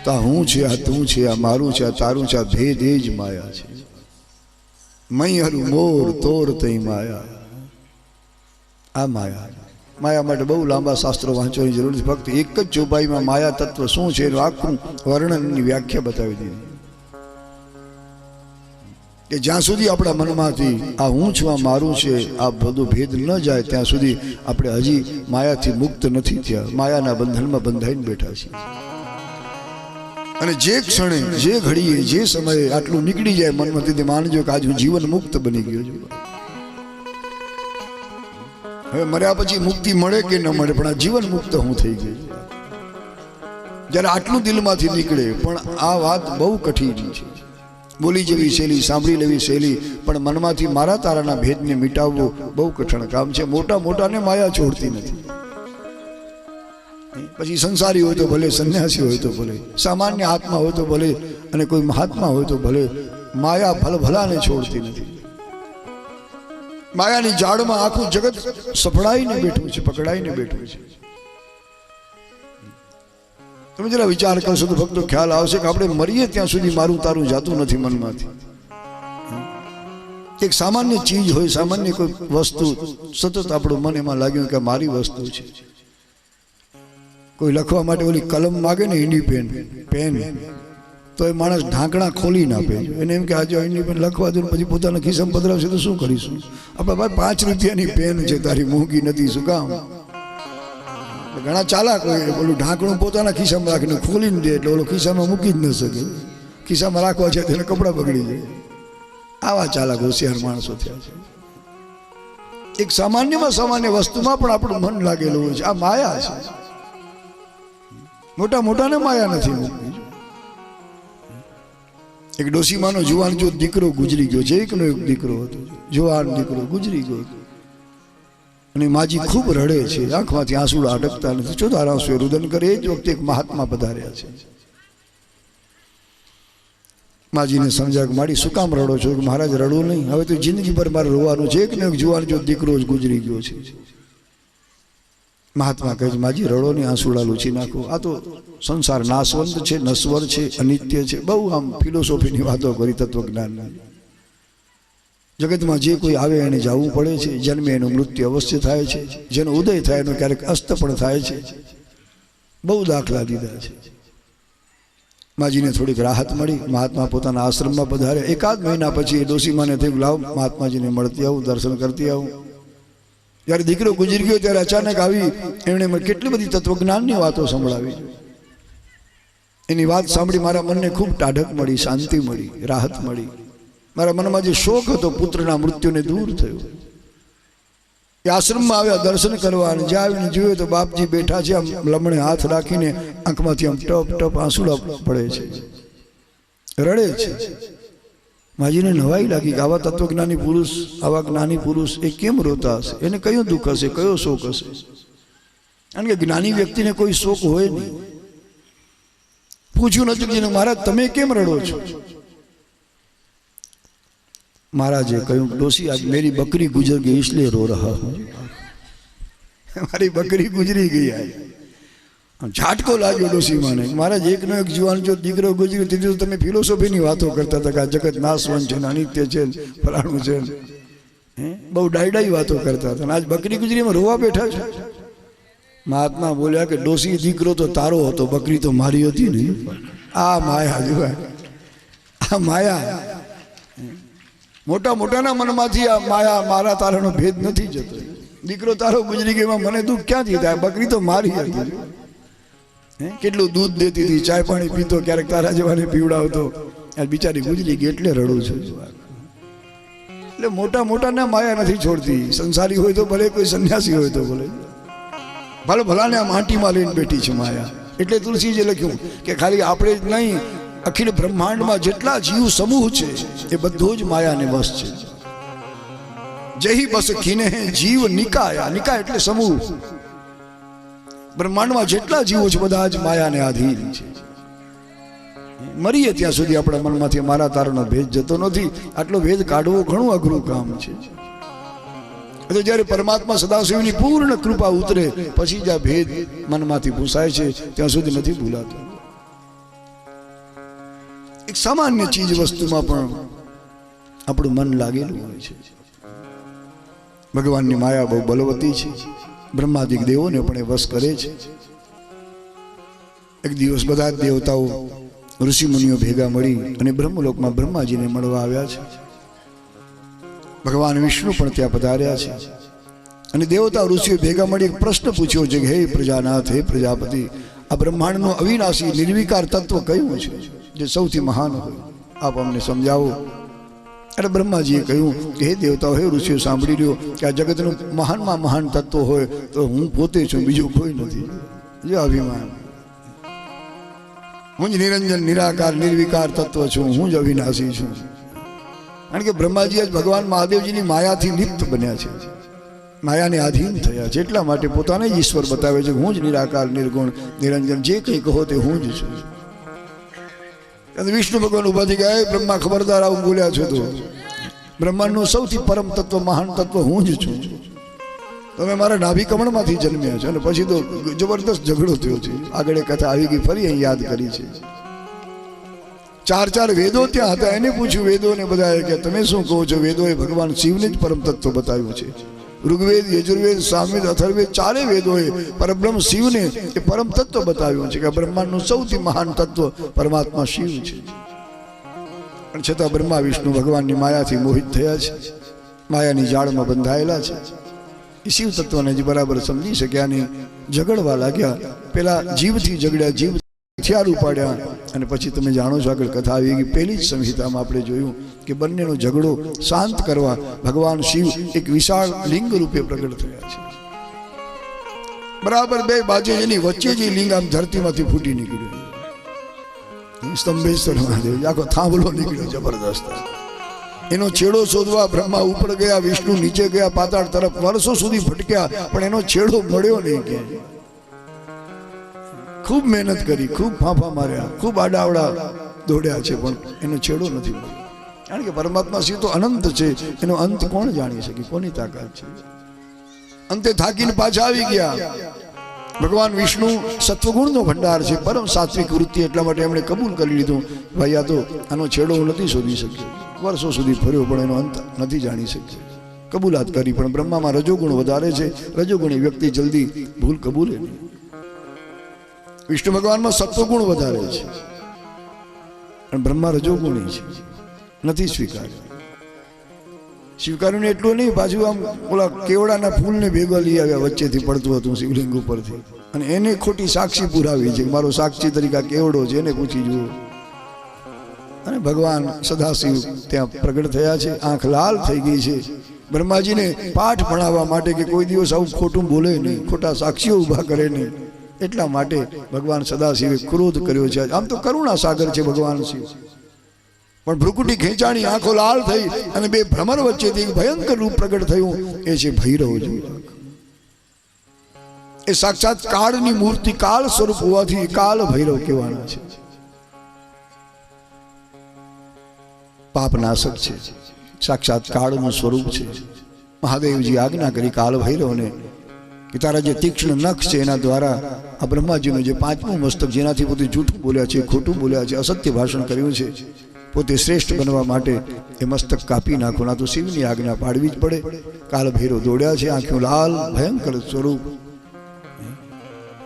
તા હું છે આ તું છે આ મારું છે આ તારું છે આ ભેદ એ જ માયા છે. મય હરું મોર તોર તઈ માયા. આ માયા માયા માટે બહુ લાંબા શાસ્ત્રો વાંચવાની જરૂર છે. ફક્ત એક જ ચોપાઈમાં માયા તત્વ શું છે એનું આખું વર્ણનની વ્યાખ્યા બતાવી દીધી કે જ્યાં સુધી આપણા મનમાંથી આ હું છું આ મારું છે આ બધું ભેદ ન જાય ત્યાં સુધી આપણે હજી માયાથી મુક્ત નથી થયા. માયાના બંધનમાં બંધાઈને બેઠા છીએ. અને જે ક્ષણે જે ઘડીએ જે સમયે આટલું નીકળી જાય મનમાંથી માનજો કે આજ હું જીવન મુક્ત બની ગયો છું. હવે મર્યા પછી મુક્તિ મળે કે ન મળે પણ આ જીવન મુક્ત હું થઈ ગયો. જ્યારે આટલું દિલમાંથી નીકળે પણ આ વાત બહુ કઠિન છે. બોલી જેવી શૈલી સાંભળી લેવી શૈલી પણ મનમાંથી મારા તારાના ભેદને મિટાવવું બહુ કઠણ કામ છે. મોટા મોટાને માયા છોડતી નથી. પછી સંસારી હોય તો ભલે, સંન્યાસી હોય તો ભલે, સામાન્ય આત્મા હોય તો ભલે અને કોઈ મહાત્મા હોય તો ભલે, માયા ભલભલાને છોડતી નથી. માયાની જાળમાં આખું જગત સફળાઈને બેઠું છે, પકડાઈને બેઠું છે. તમે જરા વિચાર કરશો તો ભક્તો ખ્યાલ આવશે કે આપણે મરીએ ત્યાં સુધી મારું તારું જાતું નથી મનમાંથી. એક સામાન્ય ચીજ હોય, સામાન્ય કોઈ વસ્તુ સતત આપણું મન એમાં લાગ્યું કે મારી વસ્તુ છે. કોઈ લખવા માટે ઓલી કલમ માગે ને ઈંડી પેન તો એ માણસ ઢાંકણા ખોલી ના આપે. એને એમ કે આજે ઈંડી પેન લખવા દો પછી પોતાના ખિસ્સામાં પધરાવશે તો શું કરીશું? આપણે ભાઈ 5 રૂપિયાની પેન છે, તારી મોંઘી નથી, શું કામ? ઘણા ચાલાક હોય, ઓલું ઢાંકણું પોતાના ખિસ્સામાં રાખીને ખોલીને દે એટલે ઓલો ખિસ્સામાં મૂકી જ ન શકે. ખિસ્સામાં રાખવા છે તેને કપડાં બગડી જાય. આવા ચાલાક હોશિયાર માણસો થયા છે. એક સામાન્યમાં સામાન્ય વસ્તુમાં પણ આપણું મન લાગેલું હોય છે. આ માયા છે. મોટા મોટાને માયા નથી મૂકવી. એક ડોસીમાનો જુવાન જો દીકરો ગુજરી ગયો છે, એકનો એક દીકરો હતો, જુવાન દીકરો ગુજરી ગયો અને માજી ખૂબ રડે છે, આંખમાંથી આંસુડા અટકતા નથી, ચોધાર આંસુએ રુદન કરે. એ જ વખતે એક મહાત્મા પધાર્યા છે. માજીને સમજાક માડી, શું કામ રડો છો? કે મહારાજ રડો નહીં, હવે તો જિંદગી ભર મારે રોવાનું છે. એકનો એક જુવાન જો દીકરો જ ગુજરી ગયો છે. મહાત્મા કહે છે, માજી રડો નહીં, આંસુડા લૂછી નાખો. આ તો સંસાર નાશવંત છે, નશ્વર છે, અનિત્ય છે. બહુ આમ ફિલોસોફીની વાતો કરી, તત્વજ્ઞાનની. જગતમાં જે કોઈ આવે એને જવું પડે છે. જન્મે એનું મૃત્યુ અવશ્ય થાય છે, જેનો ઉદય થાય એનો ક્યારેક અસ્ત પણ થાય છે. બહુ દાખલા દીધા છે. માજીને થોડીક રાહત મળી. મહાત્મા પોતાના આશ્રમમાં પધાર્યા. એકાદ મહિના પછી એ ડોસીમાને થયું, લાવ મહાત્માજીને મળતી આવું, દર્શન કરતી આવું. જ્યારે દીકરો ગુજરી ગયો ત્યારે અચાનક આવી એમણે કેટલી બધી તત્વજ્ઞાનની વાતો સંભળાવી. એની વાત સાંભળી મારા મનને ખૂબ ટાઢક મળી, શાંતિ મળી, રાહત મળી. મારા મનમાં જે શોક હતો પુત્રના મૃત્યુને દૂર થયો. એ આશ્રમમાં આવ્યા દર્શન કરવા, અને જ્યાં આવીને જોયું તો બાપજી બેઠા છે, આમ લમણે હાથ રાખીને આંખમાંથી આમ ટપ ટપ આંસુડા પડે છે, રડે છે. માજીને નવાઈ લાગી કે આવા તત્વજ્ઞાની પુરુષ, આવા જ્ઞાની પુરુષ એ કેમ રોતા હશે? એને કયું દુઃખ હશે, કયો શોક હશે? કારણ કે જ્ઞાની વ્યક્તિને કોઈ શોક હોય નહીં. પૂછ્યું નજીકજીને, મહારાજ તમે કેમ રડો છો? महाराज कहूँ डोसी आज मेरी बकरी गुजर गई इसलिए रो रहा हूँ. हमारी बकरी गुजरी गई है. झटको लाग्यो डोसी माने. महाराज एक नो एक जुवान जो दीकरो गुजरी थी तो तमे फिलोसोफी नी वातो करता था कि जगत नाशवन छे, अनित्य छे, फलाणुं छे, बहु डाई वातो करता था. आज बकरी गुजरी में रोवा बैठा छे. महात्मा बोल्या कि डोसी दीकरो तो तारो हतो, बकरी तो मारी हती नहीं. आ माया जुआ, आ माया. मोटा मोटा ना मन माथी आ माया मारा तारानो भेद नहीं जतो. दीकरो तारो गुजरी गयो, मने दुख क्यांथी थाय? बकरी तो मारी हती. કેટલું दूध देती थी, चाय पाणी पीतो, क्यारेक तारा जेवाने पीवडावतो. आज बिचारी गुजरी गई એટલે રડું છું. એટલે મોટા મોટા ના માયા નથી છોડતી. સંસારી હોય તો ભલે, કોઈ સન્યાસી હોય તો ભલે, ભલે ભલાને આ માટીમાં લઈને બેઠી છે માયા. એટલે તુલસીજીએ લખ્યું કે ખાલી આપણે જ નહીં, અખિલ બ્રહ્માંડમાં જેટલા જીવ સમૂહ છે એ બધો જ માયાને વશ છે. જહી બસ ખીને જીવ નિકાયા. નિકાય એટલે સમૂહ. બ્રહ્માંડમાં જેટલા જીવો છે બધા જ માયાને આધીન છે. મરીએ ત્યાં સુધી આપણા મનમાંથી મારા તારાનો ભેદ જતો નથી. આટલો ભેદ કાઢવો ઘણું અઘરું કામ છે. એટલે જ્યારે પરમાત્મા સદાશિવની પૂર્ણ કૃપા ઉતરે પછી જ આ ભેદ મનમાંથી ભૂસાય છે, ત્યાં સુધી નથી ભૂલાતો. એક સામાન્ય ચીજ વસ્તુમાં પણ આપણું મન લાગેલું હોય છે. ભગવાનની માયા બહુ બલવતી છે. બ્રહ્માદિક દેવોને પણ એ વશ કરે છે. એક દિવસ બધા જ દેવતાઓ ઋષિ મુનિઓ ભેગા મળી અને બ્રહ્મલોકમાં બ્રહ્માજીને મળવા આવ્યા છે. ભગવાન વિષ્ણુ પણ ત્યાં પધાર્યા છે. અને દેવતા ઋષિઓ ભેગા મળી એક પ્રશ્ન પૂછ્યો છે કે હે પ્રજાનાથ, હે પ્રજાપતિ, આ બ્રહ્માંડનું અવિનાશી નિર્વિકાર તત્વ કયું છે જે સૌથી મહાન હોય? આપ અમને સમજાવો. એટલે બ્રહ્માજીએ કહ્યું કે હે દેવતાઓ, હે ઋષિઓ, સાંભળી લ્યો કે આ જગતનું મહાનમાં મહાન તત્વ હોય તો હું પોતે છું, બીજું કોઈ નથી. જે અભિમાન, હું જ નિરંજન નિરાકાર નિર્વિકાર તત્વ છું, હું જ અવિનાશી છું. કારણ કે બ્રહ્માજી જ ભગવાન મહાદેવજીની માયાથી લિપ્ત બન્યા છે, માયાને આધીન થયા છે. એટલા માટે પોતાને જ ઈશ્વર બતાવે છે. હું જ નિરાકાર નિર્ગુણ નિરંજન, જે કંઈ કહો તે હું જ છું. વિષ્ણુ ભગવાન ઉભા થઈ ગયા, બ્રહ્મા ખબરદાર, આવું બોલ્યા છો તો બ્રહ્માંડનું સૌથી પરમ તત્વ, મહાન તત્વ હું જ છું. તમે મારા નાભી કમળમાંથી જન્મ્યા છો. અને પછી તો જબરદસ્ત ઝઘડો થયો છે. આગળ એક કથા આવી ગઈ, ફરી અહીં યાદ કરી છે. ચાર વેદો ત્યાં હતા. એને પૂછ્યું વેદોને બધાએ કે તમે શું કહો છો? વેદોએ ભગવાન શિવને જ પરમ તત્વ બતાવ્યું છે. ઋગ્વેદ, યજુર્વેદ, સામવેદ, અથર્વેદ ચારે વેદોએ પરબ્રહ્મ શિવને એ પરમ તત્વ બતાવ્યું છે કે બ્રહ્માંડનું સૌથી મહાન તત્વ પરમાત્મા શિવ છે. પણ છતાં બ્રહ્મા વિષ્ણુ ભગવાનની માયાથી મોહિત થયા છે, માયાની જાળમાં બંધાયેલા છે. એ શિવ તત્વને જ બરાબર સમજી શક્યા નહીં. ઝઘડવા લાગ્યા. પેલા જીવથી ઝઘડ્યા, જીવ હથિયાર ઉપાડ્યા. અને પછી તમે જાણો છો, આગળ કથા આવી ગઈ. પહેલી જ સંહિતામાં આપણે જોયું કે બંનેનો ઝઘડો શાંત કરવા ભગવાન શિવ એક વિશાળ લિંગ રૂપે પ્રગટ થયા છે. બરાબર બે બાજુ એની વચ્ચે જે લિંગ આમ ધરતીમાંથી ફૂટી નીકળ્યું. સ્તંભેશ્વર મહાદેવ આખો થાંભલો નીકળ્યો જબરદસ્ત. એનો છેડો શોધવા બ્રહ્મા ઉપર ગયા, વિષ્ણુ નીચે ગયા પાતાળ તરફ. વર્ષો સુધી ભટક્યા પણ એનો છેડો મળ્યો નહીં. ક્યાંય ખૂબ મહેનત કરી, ખૂબ ફાંફા માર્યા, ખૂબ આડાવડા દોડ્યા છે, પણ એનો છેડો નથી મળ્યો. કારણ કે પરમાત્મા શિવ તો અનંત છે. એનો અંત કોણ જાણી શકે? કોની તાકાત છે? અંતે થાકીને પાછા આવી ગયા. ભગવાન વિષ્ણુ સત્વગુણનો ભંડાર છે, પરમ સાત્વિક વૃત્તિ. એટલા માટે એમણે કબૂલ કરી લીધું, ભાઈ આ તો આનો છેડો હું નથી શોધી શક્યો. વર્ષો સુધી ફર્યો પણ એનો અંત નથી જાણી શક્યો. કબૂલાત કરી. પણ બ્રહ્મામાં રજોગુણ વધારે છે. રજોગુણી વ્યક્તિ જલ્દી ભૂલ કબૂલે નહીં. વિષ્ણુ ભગવાનમાં સત્વગુણ વધારે છે અને બ્રહ્મા રજોગુણી છે, નથી સ્વીકાર્યું. સ્વીકાર્યું ને એટલું નહીં, પાછું આમ ઓલા કેવડાના ફૂલને ભેગા લઈ આવ્યા, વચ્ચેથી પડતું હતું શિવલિંગ ઉપરથી, અને એને ખોટી સાક્ષી પુરાવી છે. મારો સાક્ષી તરીકે કેવડો છે, એને પૂછી જુઓ. અને ભગવાન સદાશિવ ત્યાં પ્રગટ થયા છે. આંખ લાલ થઈ ગઈ છે. બ્રહ્માજીને પાઠ ભણાવવા માટે કે કોઈ દિવસ આવું ખોટું બોલે નહીં, ખોટા સાક્ષીઓ ઊભા કરે નહીં, એટલા માટે ભગવાન સદાશિવે ક્રોધ કર્યો છે. આમ તો કરુણા સાગર છે ભગવાન શિવ, પણ ભ્રુકુટી ખેંચાણી, આંખો લાલ થઈ અને બે ભ્રમર વચ્ચેથી એક ભયંકર રૂપ પ્રગટ થયું. એ છે ભૈરવજી. એ સાક્ષાત કાળની મૂર્તિ, કાળ સ્વરૂપ હોવાથી કાળ ભૈરવ કહેવાના છે. પાપ નાશક છે, સાક્ષાત કાળનું સ્વરૂપ છે. મહાદેવજી આજ્ઞા કરી કાળ ભૈરવને કે તારા જે તીક્ષ્ણ નખ છે એના દ્વારા આ બ્રહ્માજીનું જે પાંચમું મસ્તક, જેનાથી પોતે જૂઠું બોલ્યા છે, ખોટું બોલ્યા છે, અસત્ય ભાષણ કર્યું છે, પોતે શ્રેષ્ઠ બનવા માટે એ મસ્તક કાપી નાખો. ના તો શિવની આજ્ઞા પાડવી જ પડે. કાળ ભૈરવ દોડ્યા છે, આંખો લાલ, ભયંકર સ્વરૂપ.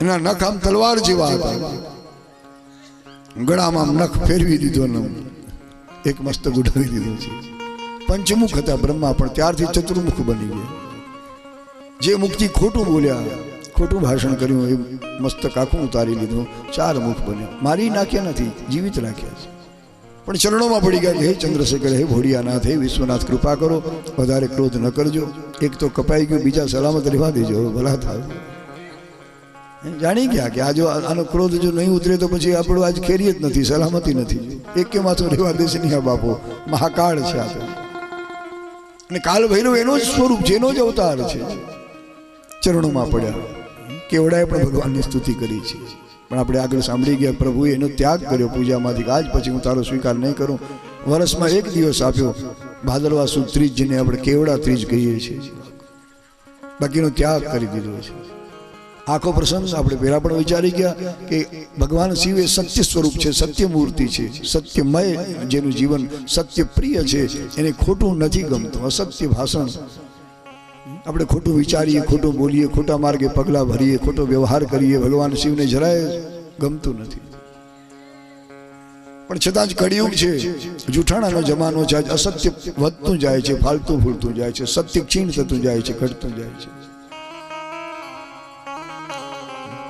એના નખ આમ તલવાર જેવા હતા, ગળામાં નખ ફેરવી દીધો, એક મસ્તક ઉડાવી દીધું છે. પંચમુખ હતા બ્રહ્મા, પણ ત્યારથી ચતુર્મુખ બની ગયા. જે મુખથી ખોટું બોલ્યા, ખોટું ભાષણ કર્યું, એ મસ્તક આખું ઉતારી લીધું, ચાર મુખ બન્યા. મારી નાખ્યા નથી, જીવિત રાખ્યા છે. પણ ચરણોમાં પડી ગયા કે હે ચંદ્રશેખર, હે ભોળિયાનાથ, હે વિશ્વનાથ, કૃપા કરો, વધારે ક્રોધ ન કરજો. એક તો કપાઈ ગયું, બીજા સલામત રહેવા દેજો, ભલા થાય. જાણી ગયા કે આ જો આનો ક્રોધ જો નહીં ઉતરે તો પછી આપણું આજ ખેરી જ નથી, સલામતી નથી. એક કે માથું રહેવા દેશે નહીં આ બાપો, મહાકાળ છે આ તો. અને કાલ ભૈરવ એનો જ સ્વરૂપ છે, એનો જ અવતાર છે. ચરણોમાં પડ્યા, કેવડાએ પણ ભગવાનની સ્તુતિ કરી છે. પણ આપણે આગળ સાંભળી ગયા, પ્રભુએ એનો ત્યાગ કર્યો પૂજામાંથી. આજ પછી હું તારો સ્વીકાર નહીં કરું. વર્ષમાં એક દિવસ આપ્યો, ભાદરવા સુદ ત્રીજ, જેને આપણે કેવડા ત્રીજ કહીએ છીએ, બાકીનો ત્યાગ કરી દીધો છે. આખો પ્રસંગ આપણે પહેલા પણ વિચારી ગયા કે ભગવાન શિવ એ સત્ય સ્વરૂપ છે, સત્ય મૂર્તિ છે, સત્યમય, જેનું જીવન સત્ય પ્રિય છે. એને ખોટું નથી ગમતું, અસત્ય ભાષણ, આપણે ખોટું વિચારીએ, ખોટું બોલીએ, ખોટા માર્ગે પગલાં ભરીએ, ખોટો વ્યવહાર કરીએ, ભગવાન શિવને જરાય ગમતું નથી. પણ છતાં જ કળિયુગ છે, જૂઠાણાનો જમાનો છે. આજ અસત્ય વધતું જાય છે, ફાલતું ફૂલતું જાય છે, સત્ય ક્ષીણ થતું જાય છે, ઘટતું જાય છે.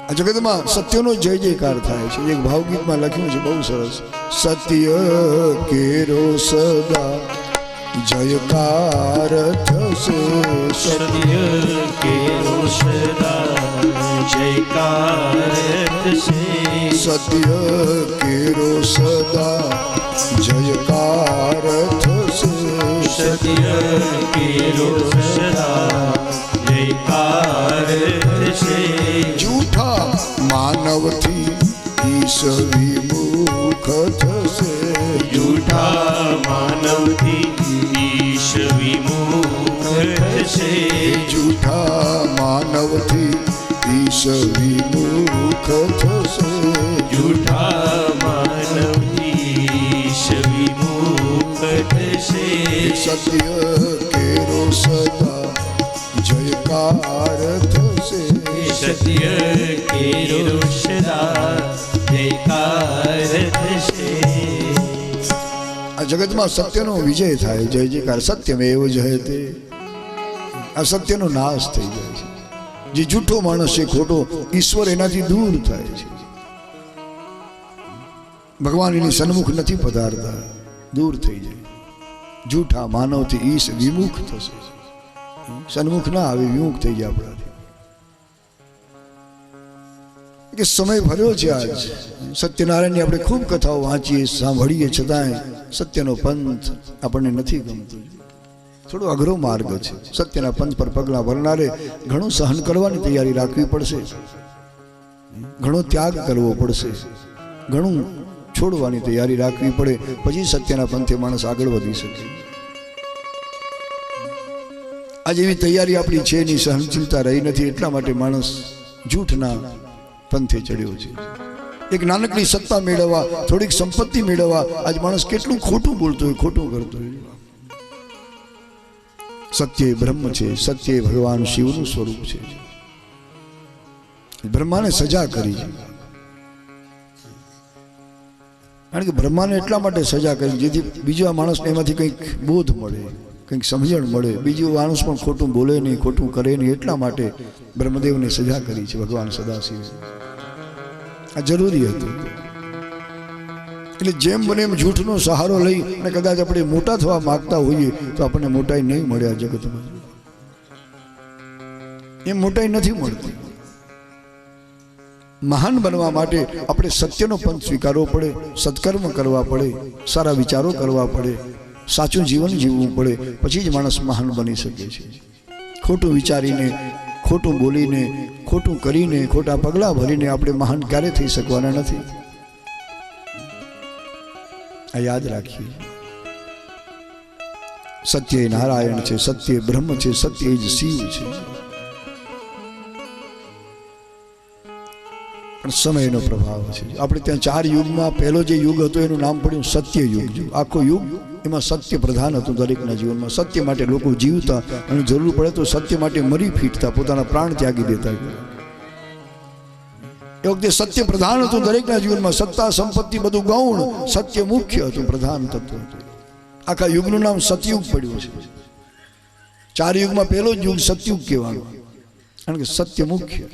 આ જગતમાં સત્યનો જય જયકાર થાય છે. એક ભાવગીતમાં લખ્યું છે, બહુ સરસ: સત્ય કેરો સદા જયકાર થશે, સત્ય કેરો સદા જયકાર થશે, સત્ય કેરો સદા જયકાર થશે, સત્ય કેરો સદા જયકાર થશે. જૂઠા માનવથી ઈશ વિમુખ થશે, જૂઠા માનવથી ઈશ વિમુખ થશે, જૂઠા માનવથી ઈશ વિમુખ થશે, જૂઠા માનવથી ઈશ વિમુખ થશે. સત્ય કેરો સદા જયકાર થશે, સત્ય કેરો સદા જયકાર થશે. આ જગતમાં સત્યનો વિજય થાય, જય જયકાર. સત્યમેવ જયતે. આ સત્યનો નાશ થઈ જાય છે. જે જૂઠો માણસ છે, ખોટો, ઈશ્વર એનાથી દૂર થાય છે. ભગવાન એની સન્મુખ નથી પધારતા, દૂર થઈ જાય. જૂઠા માનવથી ઈશ વિમુખ થશે, સન્મુખ ના આવે, વિમુખ થઈ જાય આપણાથી. કે સમય ભર્યો છે આજ. સત્યનારાયણની આપણે ખૂબ કથાઓ વાંચીએ, સાંભળીએ, છતાંય સત્યનો પંથ આપણને નથી ગમતો. થોડો અઘરો માર્ગ છે. સત્યના પંથ પર પગલાં ભરનારે ઘણું સહન કરવાની તૈયારી રાખવી પડશે, ઘણો ત્યાગ કરવો પડશે, ઘણું છોડવાની તૈયારી રાખવી પડે, પછી સત્યના પંથે માણસ આગળ વધી શકે. આજે એવી તૈયારી આપણી છે નહીં, સહનશીલતા રહી નથી, એટલા માટે માણસ જૂઠના પંથે ચડ્યો છે. એક નાનકડી સત્તા મેળવવા, થોડીક સંપત્તિ મેળવવા આજ માણસ કેટલું ખોટું બોલતો હોય, ખોટું કરતો હોય. સત્ય બ્રહ્મ છે, સત્ય ભગવાન શિવનું સ્વરૂપ છે. બ્રહ્માને સજા કરી છે, કારણ કે બ્રહ્માને એટલા માટે સજા કરી જેથી બીજા માણસને એમાંથી કંઈક બોધ મળે, કંઈક સમજણ મળે, બીજું માણસ પણ ખોટું બોલે નહીં, ખોટું કરે નહીં. એટલા માટે બ્રહ્મદેવને સજા કરી છે ભગવાન સદાશિવે. આ જરૂરી હતું. એટલે જેમ બને એમ જૂઠનો સહારો લઈ અને કદાચ આપણે મોટા થવા માંગતા હોઈએ તો આપણને મોટાઈ નહીં મળે આ જગતમાં. એમ મોટાઈ નથી મળતી. મહાન બનવા માટે આપણે સત્યનો પંથ સ્વીકારવો પડે, સત્કર્મ કરવા પડે, સારા વિચારો કરવા પડે, સાચું જીવન જીવવું પડે, પછી જ માણસ મહાન બની શકે છે. ખોટું વિચારીને, ખોટું બોલીને, ખોટું કરીને, ખોટા પગલાં ભરીને આપણે મહાન ક્યારે થઈ શકવાના નથી. આ યાદ રાખીએ. સત્ય એ નારાયણ છે, સત્ય એ બ્રહ્મ છે, સત્ય એ જ શિવ છે. પણ સમયનો પ્રભાવ છે. આપણે ત્યાં 4 યુગમાં પહેલો જે યુગ હતો એનું નામ પડ્યું સત્ય યુગ. આખો યુગ એમાં સત્ય પ્રધાન હતું. દરેકના જીવનમાં સત્ય માટે લોકો જીવતા અને જરૂર પડે તો સત્ય માટે મરી ફીટતા, પોતાના પ્રાણ ત્યાગી દેતા. એ વખતે સત્ય પ્રધાન હતું દરેકના જીવનમાં. સત્તા સંપત્તિ બધું ગૌણ, સત્ય મુખ્ય હતું, પ્રધાન તત્વ હતું. આખા યુગનું નામ સતયુગ પડ્યું છે. 4 યુગમાં પહેલો જ યુગ સતયુગ કહેવાનો, કારણ કે સત્ય મુખ્ય.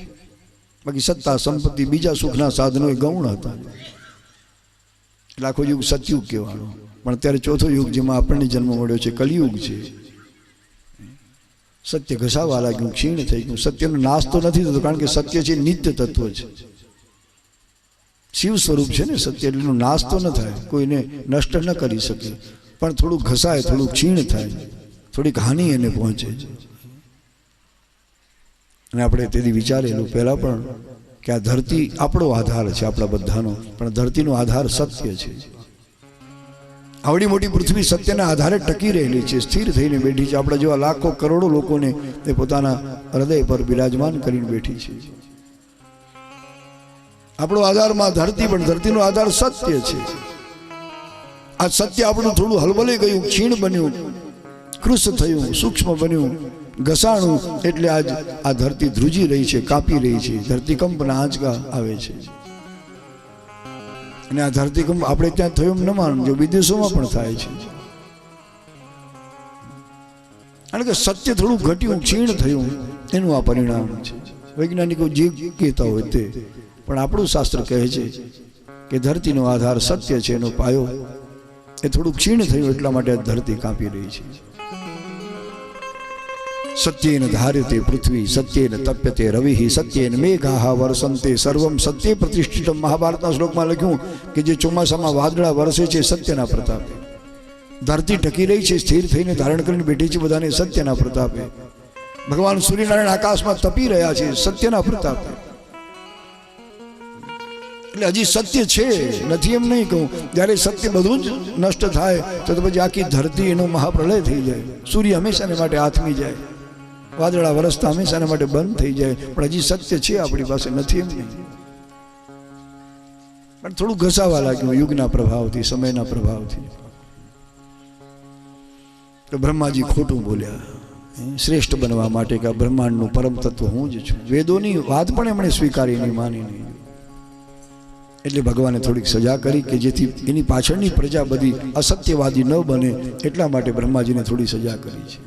બાકી સત્તા સંપત્તિ બીજા સુખના સાધનો એ ગૌણ હતા. એટલે આખો યુગ સતયુગ કહેવાનો. પણ અત્યારે ચોથો યુગ જેમાં આપણને જન્મ મળ્યો છે કલિયુગ છે. સત્ય ઘસાવા લાગ્યું, ક્ષીણ થઈ ગયું. સત્યનો નાશ તો નથી થતો, કારણ કે સત્ય છે નિત્ય તત્વ છે, શિવ સ્વરૂપ છે ને સત્ય. એટલું નાશ તો ન થાય, કોઈને નષ્ટ ન કરી શકે, પણ થોડું ઘસાય, થોડું ક્ષીણ થાય, થોડીક હાનિ એને પહોંચે. અને આપણે તેથી વિચારેલું પહેલાં પણ કે આ ધરતી આપણો આધાર છે, આપણા બધાનો, પણ ધરતીનો આધાર સત્ય છે. આવડી મોટી પૃથ્વી સત્યના આધારે ટકી રહેલી છે, સ્થિર થઈને બેઠી છે. આપણા જેવા લાખો કરોડો લોકોને તે પોતાના હૃદય પર બિરાજમાન કરીને બેઠી છે. આપણો આધારમાં ધરતી, પણ ધરતીનો આધાર સત્ય છે. આ સત્ય આપણું થોડું હલબલી ગયું, ક્ષીણ બન્યું, કૃશ થયું, સૂક્ષ્મ બન્યું, ઘસાણું, એટલે આજ આ ધરતી ધ્રુજી રહી છે, કાપી રહી છે. ધરતીકંપના આંચકા આવે છે. અને આ ધરતીકંપ આપણે ત્યાં થયો એમ ન માનજો, વિદેશોમાં પણ થાય છે. કારણ કે સત્ય થોડું ઘટ્યું, ક્ષીણ થયું, એનું આ પરિણામ છે. વૈજ્ઞાનિકો જે કહેતા હોય તે, પણ આપણું શાસ્ત્ર કહે છે કે ધરતીનો આધાર સત્ય છે, એનો પાયો એ થોડું ક્ષીણ થયું, એટલા માટે ધરતી કાપી રહી છે. સત્યેન ધાર્યતે પૃથ્વી, સત્યેન તપ્યતે રવિ, સત્યેન મેઘાઃ વર્ષંતે સર્વમ સત્યે પ્રતિષ્ઠિતમ. મહાભારતના શ્લોકમાં લખ્યું કે જે ચોમાસામાં વાદળા વરસે છે સત્યના પ્રતાપે. ધરતી ટકી રહી છે, સ્થિર થઈને ધારણ કરીને બેઠી છે બધાને સત્યના પ્રતાપે. ભગવાન સૂર્યનારાયણ આકાશમાં તપી રહ્યા છે સત્યના પ્રતાપે. એટલે હજી સત્ય છે, નથી એમ નહીં કહું. જ્યારે સત્ય બધું જ નષ્ટ થાય તો પછી આખી ધરતી એનો મહાપ્રલય થઈ જાય. સૂર્ય હંમેશાને માટે આથમી જાય, વાદળા વરસતા હંમેશાને માટે બંધ થઈ જાય. પણ હજી સત્ય છે આપણી પાસે, નથી એમ નહીં. પણ થોડું ઘસાવા લાગ્યું યુગના પ્રભાવથી, સમયના પ્રભાવથી. તો બ્રહ્માજી ખોટું બોલ્યા શ્રેષ્ઠ બનવા માટે કે બ્રહ્માંડનું પરમ તત્વ હું જ છું. વેદોની વાત પણ એમણે સ્વીકારી નહીં, માની નહીં. એટલે ભગવાને થોડીક સજા કરી કે જેથી એની પાછળની પ્રજા બધી અસત્યવાદી ન બને, એટલા માટે બ્રહ્માજીને થોડી સજા કરી છે.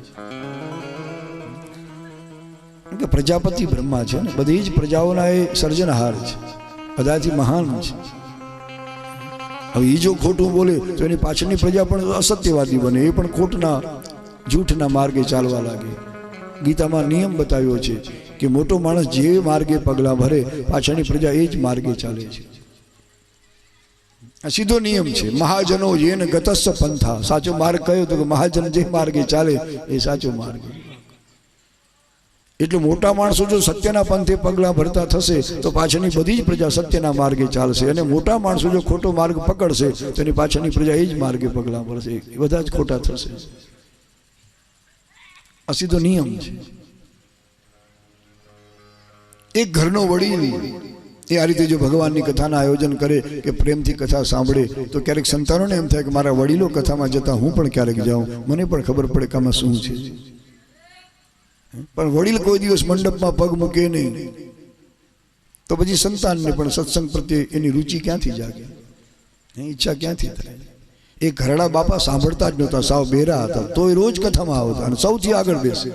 કે પ્રજાપતિ બ્રહ્મા છે ને, બધી જ પ્રજાઓના એ સર્જનહાર છે, બધાથી મહાન છે. હવે એ જો ખોટું બોલે તો એની પાછળની પ્રજા પણ અસત્યવાદી બને, એ પણ ખોટના જૂઠના માર્ગે ચાલવા લાગે. ગીતામાં નિયમ બતાવ્યો છે કે મોટો માણસ જે માર્ગે પગલાં ભરે, પાછળની પ્રજા એ જ માર્ગે ચાલે છે. આ સીધો નિયમ છે. મહાજનો જેન ગતસ્સ પંથા, સાચો માર્ગ કયો તો કે મહાજન જે માર્ગે ચાલે એ સાચો માર્ગ. એટલે મોટા માણસો જો સત્યના પંથે પગલાં ભરતા થશે તો પાછળની બધી જ પ્રજા સત્યના માર્ગે ચાલશે. અને મોટા માણસો જો ખોટો માર્ગ પકડશે તો એની પાછળની પ્રજા એ જ માર્ગે પગલાં ભરશે, એ બધા જ ખોટા થશે. આ સીધો નિયમ છે. એક ઘરનો વડીલ એ આ રીતે જો ભગવાનની કથાના આયોજન કરે કે પ્રેમથી કથા સાંભળે તો ક્યારેક સંતાનોને એમ થાય કે મારા વડીલો કથામાં જતા હું પણ ક્યારેક જાઉં, મને પણ ખબર પડે કે આમાં શું છે. પણ વડીલ કોઈ દિવસ મંડપમાં પગ મૂકે નહીં તો પછી સંતાનને પણ સત્સંગ પ્રત્યે એની રુચિ ક્યાંથી જાગે, ઈચ્છા ક્યાંથી થાય. એ ઘરડા બાપા સાંભળતા જ નહોતા, સાવ બેરા હતા, તો એ રોજ કથામાં આવતા અને સૌથી આગળ બેસે.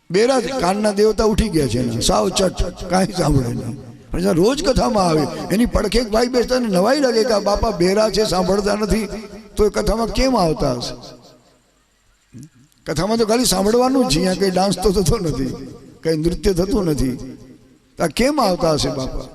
બેરા કાનના દેવતા ઉઠી ગયા છે, સાવ ચટ, કાંઈ સાંભળે નહીં. પણ જ્યાં રોજ કથામાં આવે એની પડખે એક ભાઈ બેસતા ને નવાઈ લાગે કે આ બાપા બેરા છે, સાંભળતા નથી, તો એ કથામાં કેમ આવતા હશે? કથામાં તો ખાલી સાંભળવાનું જ છે, અહીંયા કંઈ ડાન્સ તો થતો નથી, કંઈ નૃત્ય થતું નથી, આ કેમ આવતા હશે બાપા?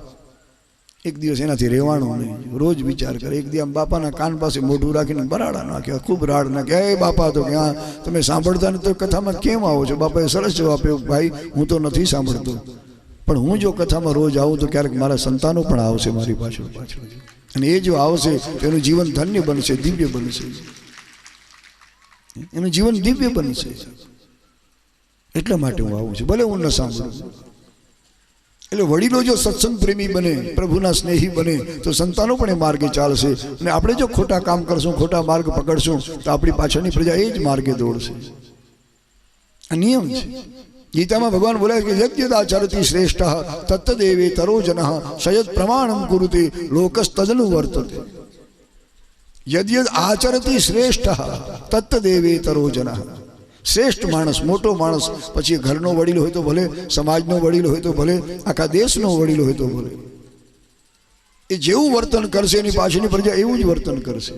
એક દિવસ એનાથી રહેવાનું નહીં, રોજ વિચાર કરે. એક દિવસ આમ બાપાના કાન પાસે મોઢું રાખીને બરાડા નાખ્યા, ખૂબ રાડ નાખ્યા. એ બાપા તો ક્યાં તમે સાંભળતા નથી તો કથામાં કેમ આવો છો? બાપાએ સરસ જવાબ આપ્યો, ભાઈ હું તો નથી સાંભળતો, પણ હું જો કથામાં રોજ આવું તો ક્યારેક મારા સંતાનો પણ આવશે મારી પાછળ પાછળ, અને એ જો આવશે તો એનું જીવન ધન્ય બનશે, દિવ્ય બનશે, એનું જીવન દિવ્ય બનશે. એટલા માટે હું આવું છું, ભલે હું ન સાંભળું. એટલે વડીલો જો સત્સંગ પ્રેમી બને, પ્રભુના સ્નેહી બને, તો સંતાનો પણ એ માર્ગે ચાલશે. અને આપણે જો ખોટા કામ કરશું, ખોટા માર્ગ પકડશું, તો આપણી પાછળની પ્રજા એ જ માર્ગે દોડશે. આ નિયમ છે. ગીતામાં ભગવાન બોલાય કે યજ્ઞદાચરતિ શ્રેષ્ઠ તત્તદેવે તરોજન શયદ પ્રમાણમ કુરુતે લોકસ્તદનુ વર્તતે. યજ્ઞ આચરતિ શ્રેષ્ઠ તત્તદેવે તરોજન. શ્રેષ્ઠ માણસ, મોટો માણસ, પછી ઘરનો વડીલ હોય તો ભલે, સમાજનો વડીલ હોય તો ભલે, આખા દેશનો વડીલ હોય તો ભલે, એ જેવું વર્તન કરશે એની પાછળની પ્રજા એવું જ વર્તન કરશે.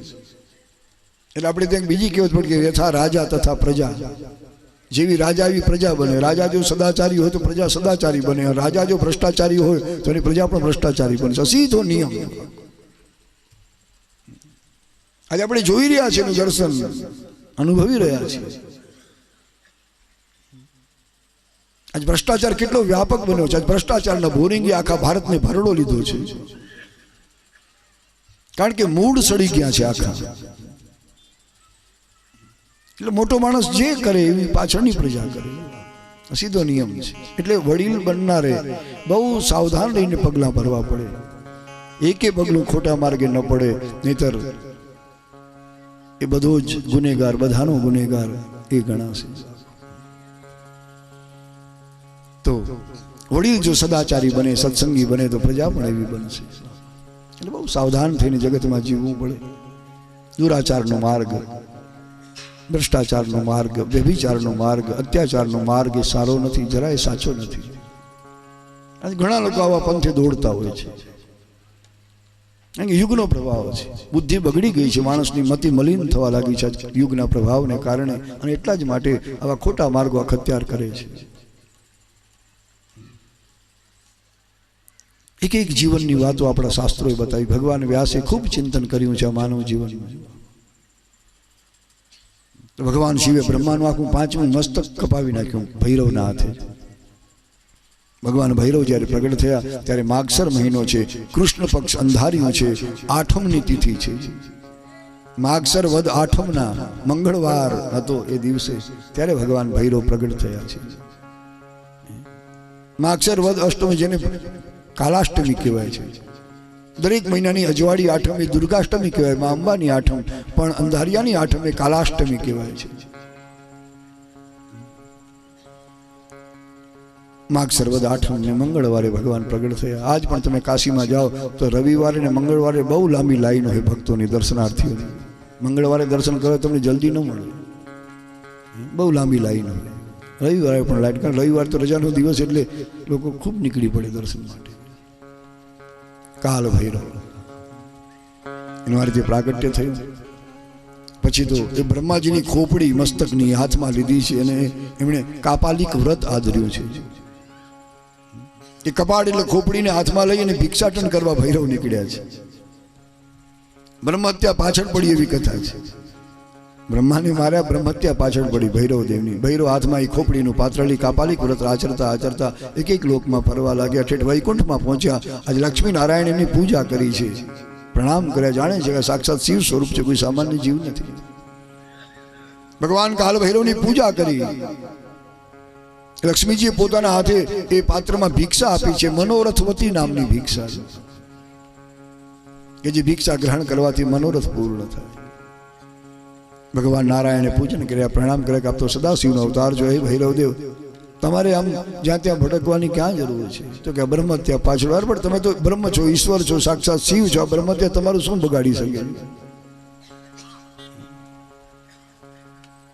એટલે આપણે ત્યાં બીજી કહેવત પડે કે યથા રાજા તથા પ્રજા. જેવી રાજા એવી પ્રજા બને. રાજા જો સદાચારી હોય તો પ્રજા સદાચારી બને, રાજા જો ભ્રષ્ટાચારી હોય તો એની પ્રજા પણ ભ્રષ્ટાચારી બનશે. સીધો નિયમ. આજે આપણે જોઈ રહ્યા છીએ એનું દર્શન, અનુભવી રહ્યા છીએ. આજ ભ્રષ્ટાચાર કેટલો વ્યાપક બન્યો છે. આજ ભ્રષ્ટાચારના બોરિંગે આખા ભારતને ભરડો લીધો છે, કારણ કે મૂળ સડી ગયા છે આખા. એટલે મોટો માણસ જે કરે એવી પાછળની પ્રજા કરે, સીધો નિયમ છે. એટલે વડીલ બનનારે બહુ સાવધાન રહીને પગલાં ભરવા પડે, એકે પગલું ખોટા માર્ગે ન પડે, નહીતર એ બધો જ ગુનેગાર, બધાનો ગુનેગાર એ ગણાશે. તો વડીલ જો સદાચારી બને, સત્સંગી બને, તો પ્રજા પણ એવી બનશે. એટલે બહુ સાવધાન થઈને જગતમાં જીવવું પડે. દુરાચારનો માર્ગ, ભ્રષ્ટાચારનો માર્ગ, વ્યભિચારનો માર્ગ, અત્યાચારનો માર્ગ એ સારો નથી, જરાય સાચો નથી. આજે ઘણા લોકો આવા પંથે દોડતા હોય છે. યુગનો પ્રભાવ છે, બુદ્ધિ બગડી ગઈ છે, માણસની મતિ મલિન થવા લાગી છે યુગના પ્રભાવને કારણે, અને એટલા જ માટે આવા ખોટા માર્ગો અખત્યાર કરે છે. એક એક જીવનની વાતો આપણા શાસ્ત્રોએ બતાવી. ભગવાન વ્યાસે ખૂબ ચિંતન કર્યું છે આ માનવ જીવનમાં. ભગવાન શિવે બ્રહ્માનું આખું 5મું મસ્તક કપાવી નાખ્યું ભૈરવના હાથે. ભગવાન ભૈરવ જ્યારે પ્રગટ થયા ત્યારે માગસર મહિનો છે, કૃષ્ણ પક્ષ અંધાર્યું છે, 8મની તિથિ છે. માગસર વદ 8મના મંગળવાર હતો એ દિવસે, ત્યારે ભગવાન ભૈરવ પ્રગટ થયા છે. માગસર વદ અષ્ટમી, જેને કાલાષ્ટમી કહેવાય છે. દરેક મહિનાની અજવાળી આઠમ એ દુર્ગાષ્ટમી કહેવાય, મા અંબાની આઠમ, પણ અંધારિયાની આઠમ એ કાલાષ્ટમી કહેવાય છે. માગસર વદ 8મને મંગળવારે ભગવાન પ્રગટ થયા. આજ પણ તમે કાશીમાં જાઓ તો રવિવારે ને મંગળવારે બહુ લાંબી લાઈન હોય ભક્તોની, દર્શનાર્થીઓની. મંગળવારે દર્શન કરો તમને જલ્દી ન મળે, બહુ લાંબી લાઈન હોય. રવિવારે પણ લાઈન, કારણ રવિવાર તો રજાનો દિવસ એટલે લોકો ખૂબ નીકળી પડે દર્શન માટે. કાલ ભૈરવ એનું આ રીતે પ્રાગટ્ય થયું. પછી તો એ બ્રહ્માજીની ખોપડી મસ્તકની હાથમાં લીધી છે, અને એમણે કાપાલિક વ્રત આદર્યું છે. એ કપાળ એટલે ખોપડીને હાથમાં લઈ અને ભિક્ષાટન કરવા ભૈરવ નીકળ્યા છે. બ્રહ્મહત્યા પાછળ પડી એવી કથા છે. બ્રહ્માને માર્યા, બ્રહ્મહત્યા પાછળ પડી ભૈરવ દેવની. ભૈરવ હાથમાં એ ખોપડીનું પાત્ર લઈ કાપાલિક વ્રત આચરતા આચરતા એક એક લોકમાં ફરવા લાગ્યા, ઠેઠ વૈકુંઠમાં પહોંચ્યા. આજે લક્ષ્મી નારાયણ એમની પૂજા કરી છે, પ્રણામ કર્યા, જાણે છે કે સાક્ષાત શિવ સ્વરૂપ છે, કોઈ સામાન્ય જીવ નથી. ભગવાન કાલ ભૈરવની પૂજા કરી. લક્ષ્મીજીએ પોતાના હાથે એ પાત્રમાં ભિક્ષા આપી છે, મનોરથવતી નામની ભિક્ષા, કે જે ભિક્ષા ગ્રહણ કરવાથી મનોરથ પૂર્ણ થાય. ભગવાન નારાયણે પૂજન કર્યા, પ્રણામ કર્યા કે આપ તો સદાશિવનો અવતાર છો, હે ભૈરવદેવ, તમારે આમ જ્યાં ત્યાં ભટકવાની ક્યાં જરૂર છે? તો કે બ્રહ્મહત્યા પાછળ. પણ તમે તો બ્રહ્મ છો, ઈશ્વર છો, સાક્ષાત શિવ છો, બ્રહ્મહત્યા તમારું શું બગાડી શકે?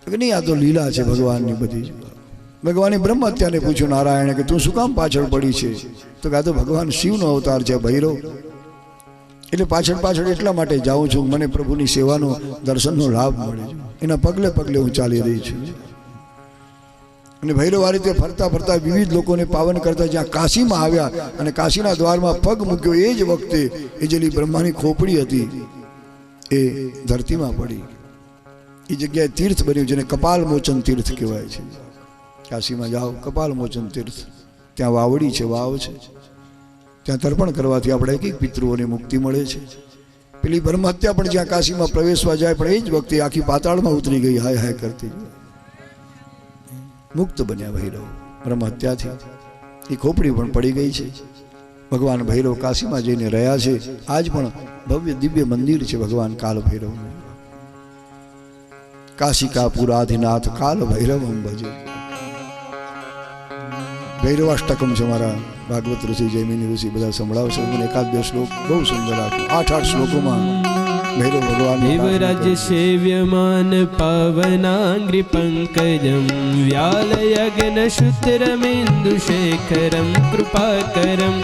નહીં, આ તો લીલા છે ભગવાનની બધી. ભગવાને બ્રહ્મ હત્યાને પૂછ્યું નારાયણે કે તું શું કામ પાછળ પડી છે? તો કે આ તો ભગવાન શિવનો અવતાર છે ભૈરવ, એટલે પાછળ પાછળ એટલા માટે જાઉં છું મને પ્રભુની સેવાનો દર્શનનો લાભ મળે છે, એના પગલે પગલે હું ચાલી રહી છું. અને ભૈરવ આ રીતે ફરતા ફરતા વિવિધ લોકોને પાવન કરતા જ્યાં કાશીમાં આવ્યા અને કાશીના દ્વારમાં પગ મૂક્યો એ જ વખતે એ જેની બ્રહ્માની ખોપડી હતી એ ધરતીમાં પડી. એ જગ્યાએ તીર્થ બન્યું જેને કપાલમોચન તીર્થ કહેવાય છે. કાશીમાં જાઓ કપાલમોચન તીર્થ, ત્યાં વાવડી છે, વાવ છે, ત્યાં તર્પણ કરવાથી આપણે એક એક પિતૃઓને મુક્તિ મળે છે. પેલી બ્રહ્મ હત્યા પણ જ્યાં કાશીમાં પ્રવેશવા જાય પણ એ જ વખતે આખી પાતાળમાં ઉતરી ગઈ હાય હાય કરતી, મુક્ત બન્યા ભૈરવ બ્રહ્મ હત્યાથી. એ ખોપડી પણ પડી ગઈ છે. ભગવાન ભૈરવ કાશીમાં જઈને રહ્યા છે. આજ પણ ભવ્ય દિવ્ય મંદિર છે ભગવાન કાલ ભૈરવનું. કાશિકા પુરાધિનાથ કાલ ભૈરવમ ભજે. ભૈરવાષ્ટકમ છે મારા ભાગવત ઋષિ જૈમિની ઋષિ બધા સંભળાવશે. મને એકાદ બે શ્લોક બહુ સુંદર આપ્યું. 8 શ્લોકોમાં ભૈરવ ભગવાન દેવરાજ સેવ્યમાન પાવનાંગ્રિ પંકજમ વ્યાલયગ્ન શુત્રમેન્દુશેખરમ કૃપાકરમ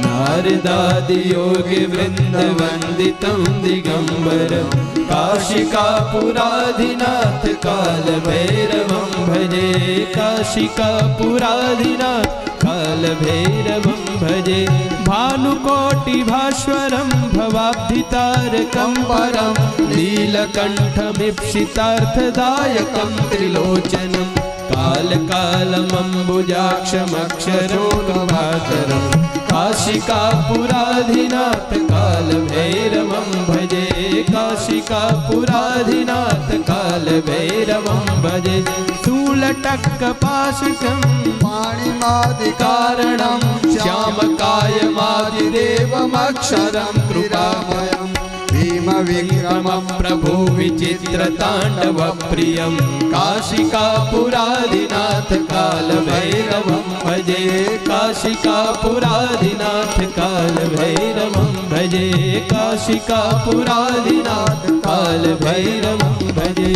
નારદાદિ યોગી વૃંદ વંદિતમ દિગંબરમ કાશિકાપુરાધિનાથ કાલ ભૈરવમ ભજે. કાશિકાપુરાધિનાથ કાલ ભૈરવમ ભજે. ભાનુકોટિ ભાસ્વરમ ભવાબ્ધિતારકમ પરમ નીલકંઠમીપ્સિતાર્થદાયકમ ત્રિલોચનમ કાલ કાલમંબુજાક્ષમક્ષરો પ્રભાકરમ કાશિકાપુરાધિનાથ કાલ ભૈરવમ ભજે. કાશિકાપુરાધિનાથ કાલ ભૈરવમ ભજે. શૂલટક્કપાશકમ પાણિમાદિકારણમ શ્યામકાયમાદિદેવમક્ષરમ કૃપામયમ ભીમ વિક્રમમ પ્રભુ વિચિત્રતાંડવ પ્રિયમ કાશિકાપુરાધિનાથ કાલ ભૈરવમ ભજે. કાશિકાપુરાધિનાથ કાલ ભૈરવમ ભજે. કાશિકાપુરાધિનાથ કાલ ભૈરવમ ભજે.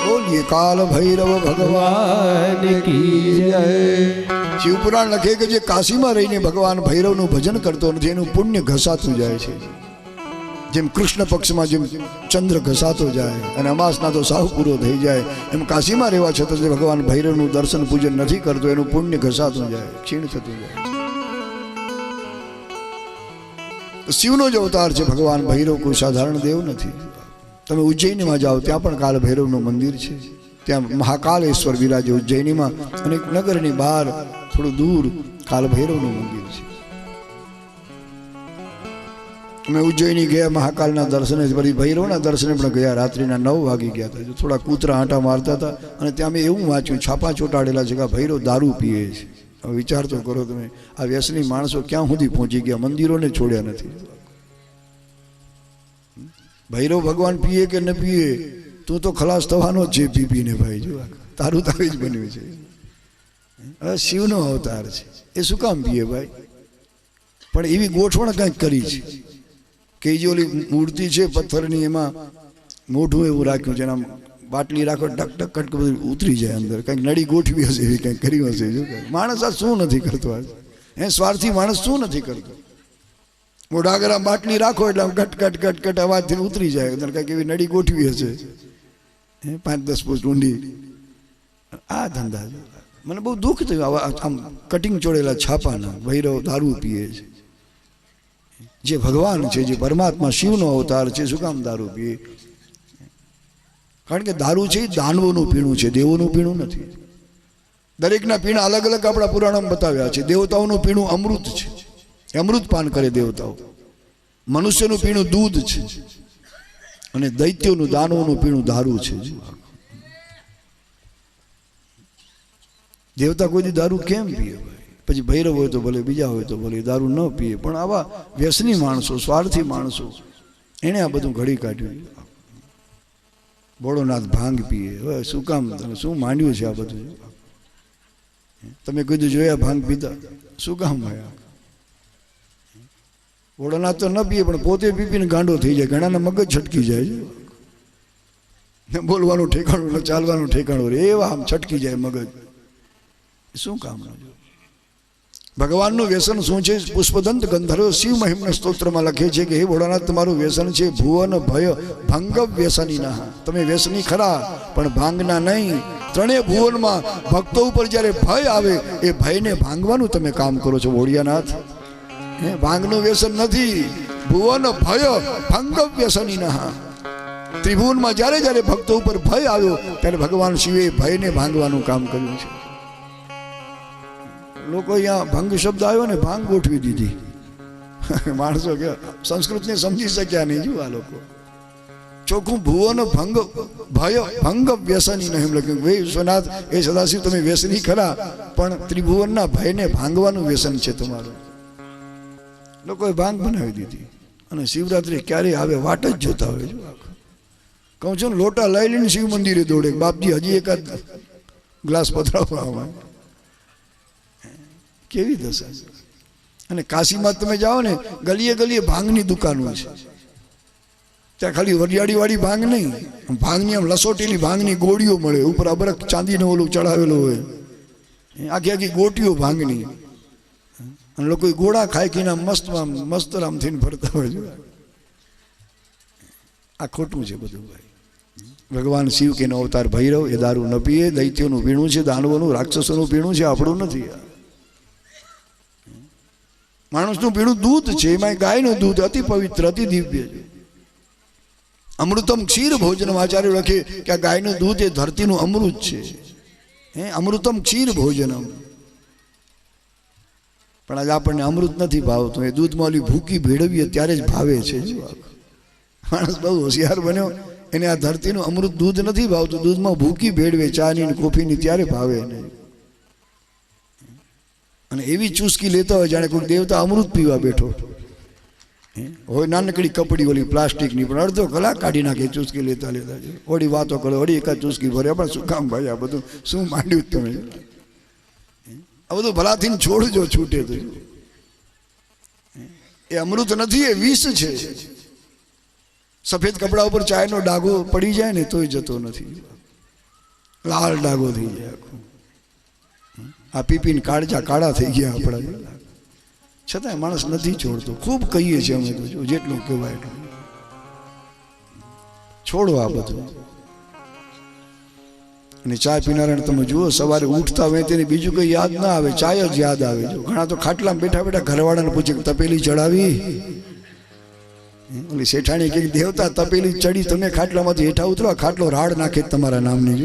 બોલીએ કાલ ભૈરવ ભગવાન કી જય. શિવપુરાણ લખે કે જે કાશીમાં રહીને ભગવાન ભૈરવનું ભજન કરતો નથી એનું પુણ્ય ઘસાતું જાય છે. જેમ કૃષ્ણ પક્ષમાં જેમ ચંદ્ર ઘસાતો જાય અને અમાસના તો સાવ પૂરો થઈ જાય, એમ કાશીમાં રહેવા છતાં જે ભગવાન ભૈરવનું દર્શન પૂજન નથી કરતો એનું પુણ્ય ઘસાતું જાય, ક્ષીણ થતું જાય. શિવનો જ અવતાર છે ભગવાન ભૈરવ, કોઈ સાધારણ દેવ નથી. તમે ઉજ્જૈનીમાં જાઓ ત્યાં પણ કાલ ભૈરવનું મંદિર છે. ત્યાં મહાકાલેશ્વર વિરાજે ઉજ્જૈનીમાં, અને નગરની બહાર થોડું દૂર કાલ ભૈરવનું મંદિર છે. અમે ઉજ્જૈની ગયા મહાકાલના દર્શને, પછી ભૈરવના દર્શને પણ ગયા. રાત્રિના 9 વાગી ગયા હતા. થોડા કૂતરા આંટા મારતા હતા અને ત્યાં મેં એવું વાંચ્યું છાપા ચોંટાડેલા છે કે ભૈરવ દારૂ પીએ છે. હવે વિચાર તો કરો તમે, આ વ્યસની માણસો ક્યાં સુધી પહોંચી ગયા, મંદિરોને છોડ્યા નથી. ભૈરવ ભગવાન પીએ કે ન પીએ, તું તો ખલાસ થવાનો જ છે પી પીને ભાઈ. જો તારું તારું જ બન્યું છે. હવે શિવનો અવતાર છે એ શું કામ પીએ ભાઈ? પણ એવી ગોઠવણ કંઈક કરી છે કે જે ઓલી મૂર્તિ છે પથ્થરની, એમાં મોઢું એવું રાખ્યું છે, એના બાટલી રાખો ટક ટક કટક બધું ઉતરી જાય અંદર. કંઈક નળી ગોઠવી હશે, એવી કંઈક કર્યું હશે. જો માણસ આ શું નથી કરતો, એ સ્વાર્થી માણસ શું નથી કરતો? મોઢાગરા બાટલી રાખો એટલે આમ કટ કટ કટ કટ અવાજથી ઉતરી જાય અંદર. કંઈક એવી નળી ગોઠવી હશે 5-10 ફૂટ ઊંડી. આ ધંધા મને બહુ દુઃખ થયું. આમ કટિંગ ચોડેલા છાપાના ભૈરવ દારૂ પીએ છે. જે ભગવાન છે, જે પરમાત્મા શિવનો અવતાર છે, શું કામ દારૂ પીએ? કારણ કે દારૂ છે એ દાનવોનું પીણું છે, દેવોનું પીણું નથી. દરેકના પીણા અલગ અલગ આપણા પુરાણોમાં બતાવ્યા છે. દેવતાઓનું પીણું અમૃત છે, અમૃત પાન કરે દેવતાઓ. મનુષ્યનું પીણું દૂધ છે, અને દૈત્યોનું દાનવોનું પીણું દારૂ છે. દેવતા કોઈ દી દારૂ કેમ પીએ? પછી ભૈરવ હોય તો ભલે, બીજા હોય તો ભલે, દારૂ ન પીએ. પણ આવા વ્યસની માણસો, સ્વાર્થી માણસો, એણે આ બધું ઘડી કાઢ્યું. ભોળોનાથ ભાંગ પીએ. હવે શું કામ, શું માંડ્યું છે આ બધું? તમે કીધું જોયા ભાંગ પીતા? શું કામ ભાઈ? ભોળોનાથ તો ન પીએ પણ પોતે પી પીને ગાંડો થઈ જાય. ઘણાના મગજ છટકી જાય છે. ને બોલવાનું ઠેકાણું ને ચાલવાનું ઠેકાણું રે, એવા આમ છટકી જાય મગજ. શું કામનું? ભગવાનનું વ્યસન શું છે? પુષ્પદંત ગંધર્વ શિવ મહિમ્ન સ્તોત્રમાં લખે છે કે હે ભોળાનાથ, તમારું વ્યસન છે ભુવન ભય ભંગ વ્યસનીના. તમે વ્યસની ખરા પણ ભાંગના નહીં. ત્રણેય ભુવનમાં ભક્તો ઉપર જ્યારે ભય આવે એ ભયને ભાંગવાનું તમે કામ કરો છો ભોળિયાનાથ. ભાંગનું વ્યસન નથી, ભુવન ભય ભંગ વ્યસનીના. ત્રિભુવનમાં જ્યારે જ્યારે ભક્તો ઉપર ભય આવ્યો ત્યારે ભગવાન શિવે ભયને ભાંગવાનું કામ કર્યું છે. લોકો અહીંયા ભંગ શબ્દ આવ્યો ને ભાંગ ગોઠવી દીધી. માણસો કે સંસ્કૃતને સમજી શક્યા નહીં. જો આ લોકો ચોખ્ખું ભુવન ભંગ ભય ભંગ વ્યસની નહીં એમ લખ્યું. ભાઈ વિશ્વનાથ, એ સદાશિવ તમે વ્યસની ખરા પણ ત્રિભુવનના ભયને ભાંગવાનું વ્યસન છે તમારું. લોકોએ ભાંગ બનાવી દીધી અને શિવરાત્રી ક્યારે આવે વાટ જ જોતા હોય. જો કહું છું ને, લોટા લઈ લઈને શિવ મંદિરે દોડે, બાપજી હજી એકાદ ગ્લાસ પધરાવવા. કેવી દશા. અને કાશીમાં તમે જાઓ ને, ગલીએ ગલીએ ભાંગની દુકાનો છે. ત્યાં ખાલી વરિયાળી વાળી ભાંગ નહીં, ભાંગની આમ લસોટેલી ભાંગની ગોળીઓ મળે, ઉપર અબરક ચાંદીનો ઓલું ચડાવેલો હોય, આખી આખી ગોટીઓ ભાંગની. અને લોકો ગોળા ખાય કે મસ્ત મસ્તરામ થઈને ફરતા હોય. આ ખોટું છે બધું ભાઈ. ભગવાન શિવ કે નો અવતાર ભૈરવ એ દારૂ ન પીએ. દૈત્યોનું પીણું છે, દાનવોનું રાક્ષસોનું પીણું છે, આપણું નથી. માણસનું પીણું દૂધ છે, એમાં ગાયનું દૂધ અતિ પવિત્ર અતિ દિવ્ય છે. અમૃતમ ક્ષીર ભોજનમ આચાર્ય લખે કે આ ગાયનું દૂધ એ ધરતીનું અમૃત છે. અમૃતમ ક્ષીર ભોજનમ. પણ આજે આપણને અમૃત નથી ભાવતું. એ દૂધમાં ઓલી ભૂકી ભેળવીએ ત્યારે જ ભાવે છે. માણસ બહુ હોશિયાર બન્યો, એને આ ધરતીનું અમૃત દૂધ નથી ભાવતું. દૂધમાં ભૂકી ભેળવે ચાની ને કોફીની ત્યારે ભાવે એને. અને એવી ચૂસકી લેતા હોય જાણે કોઈ દેવતા અમૃત પીવા બેઠો હોય. નાનકડી કપડી ઓલી પ્લાસ્ટિકની પણ અડધો કલાક કાઢી નાખે ચૂસકી લેતા લેતા. ઓડી વાતો કરો, ઓડી એકાદ ચૂસકી ભરે. પણ શું કામ ભાઈ આ બધું શું માંડ્યું તમે? આ બધું ભલાથી છોડજો, છૂટે તો. એ અમૃત નથી, એ વિષ છે. સફેદ કપડા ઉપર ચાયનો ડાઘો પડી જાય ને તોય જતો નથી, લાલ ડાઘો થઈ જાય આખો. આ પીપીને કાળજા કાળા થઈ ગયા આપણા. છતાંય માણસ નથી છોડતો. ખૂબ કહીએ છીએ અમે તો, જેટલું કહેવાય એટલું છોડો આ બધું. અને ચા પીનારાને તમે જુઓ, સવારે ઉઠતા હોય તેને બીજું કંઈ યાદ ના આવે, ચાય જ યાદ આવે. જો ઘણા તો ખાટલામાં બેઠા બેઠા ઘરવાળાને પૂછે તપેલી ચડાવી. ઓલી શેઠાણી કે દેવતા તપેલી ચડી, તમે ખાટલામાંથી હેઠા ઉતરો, ખાટલો રાડ નાખે તમારા નામની.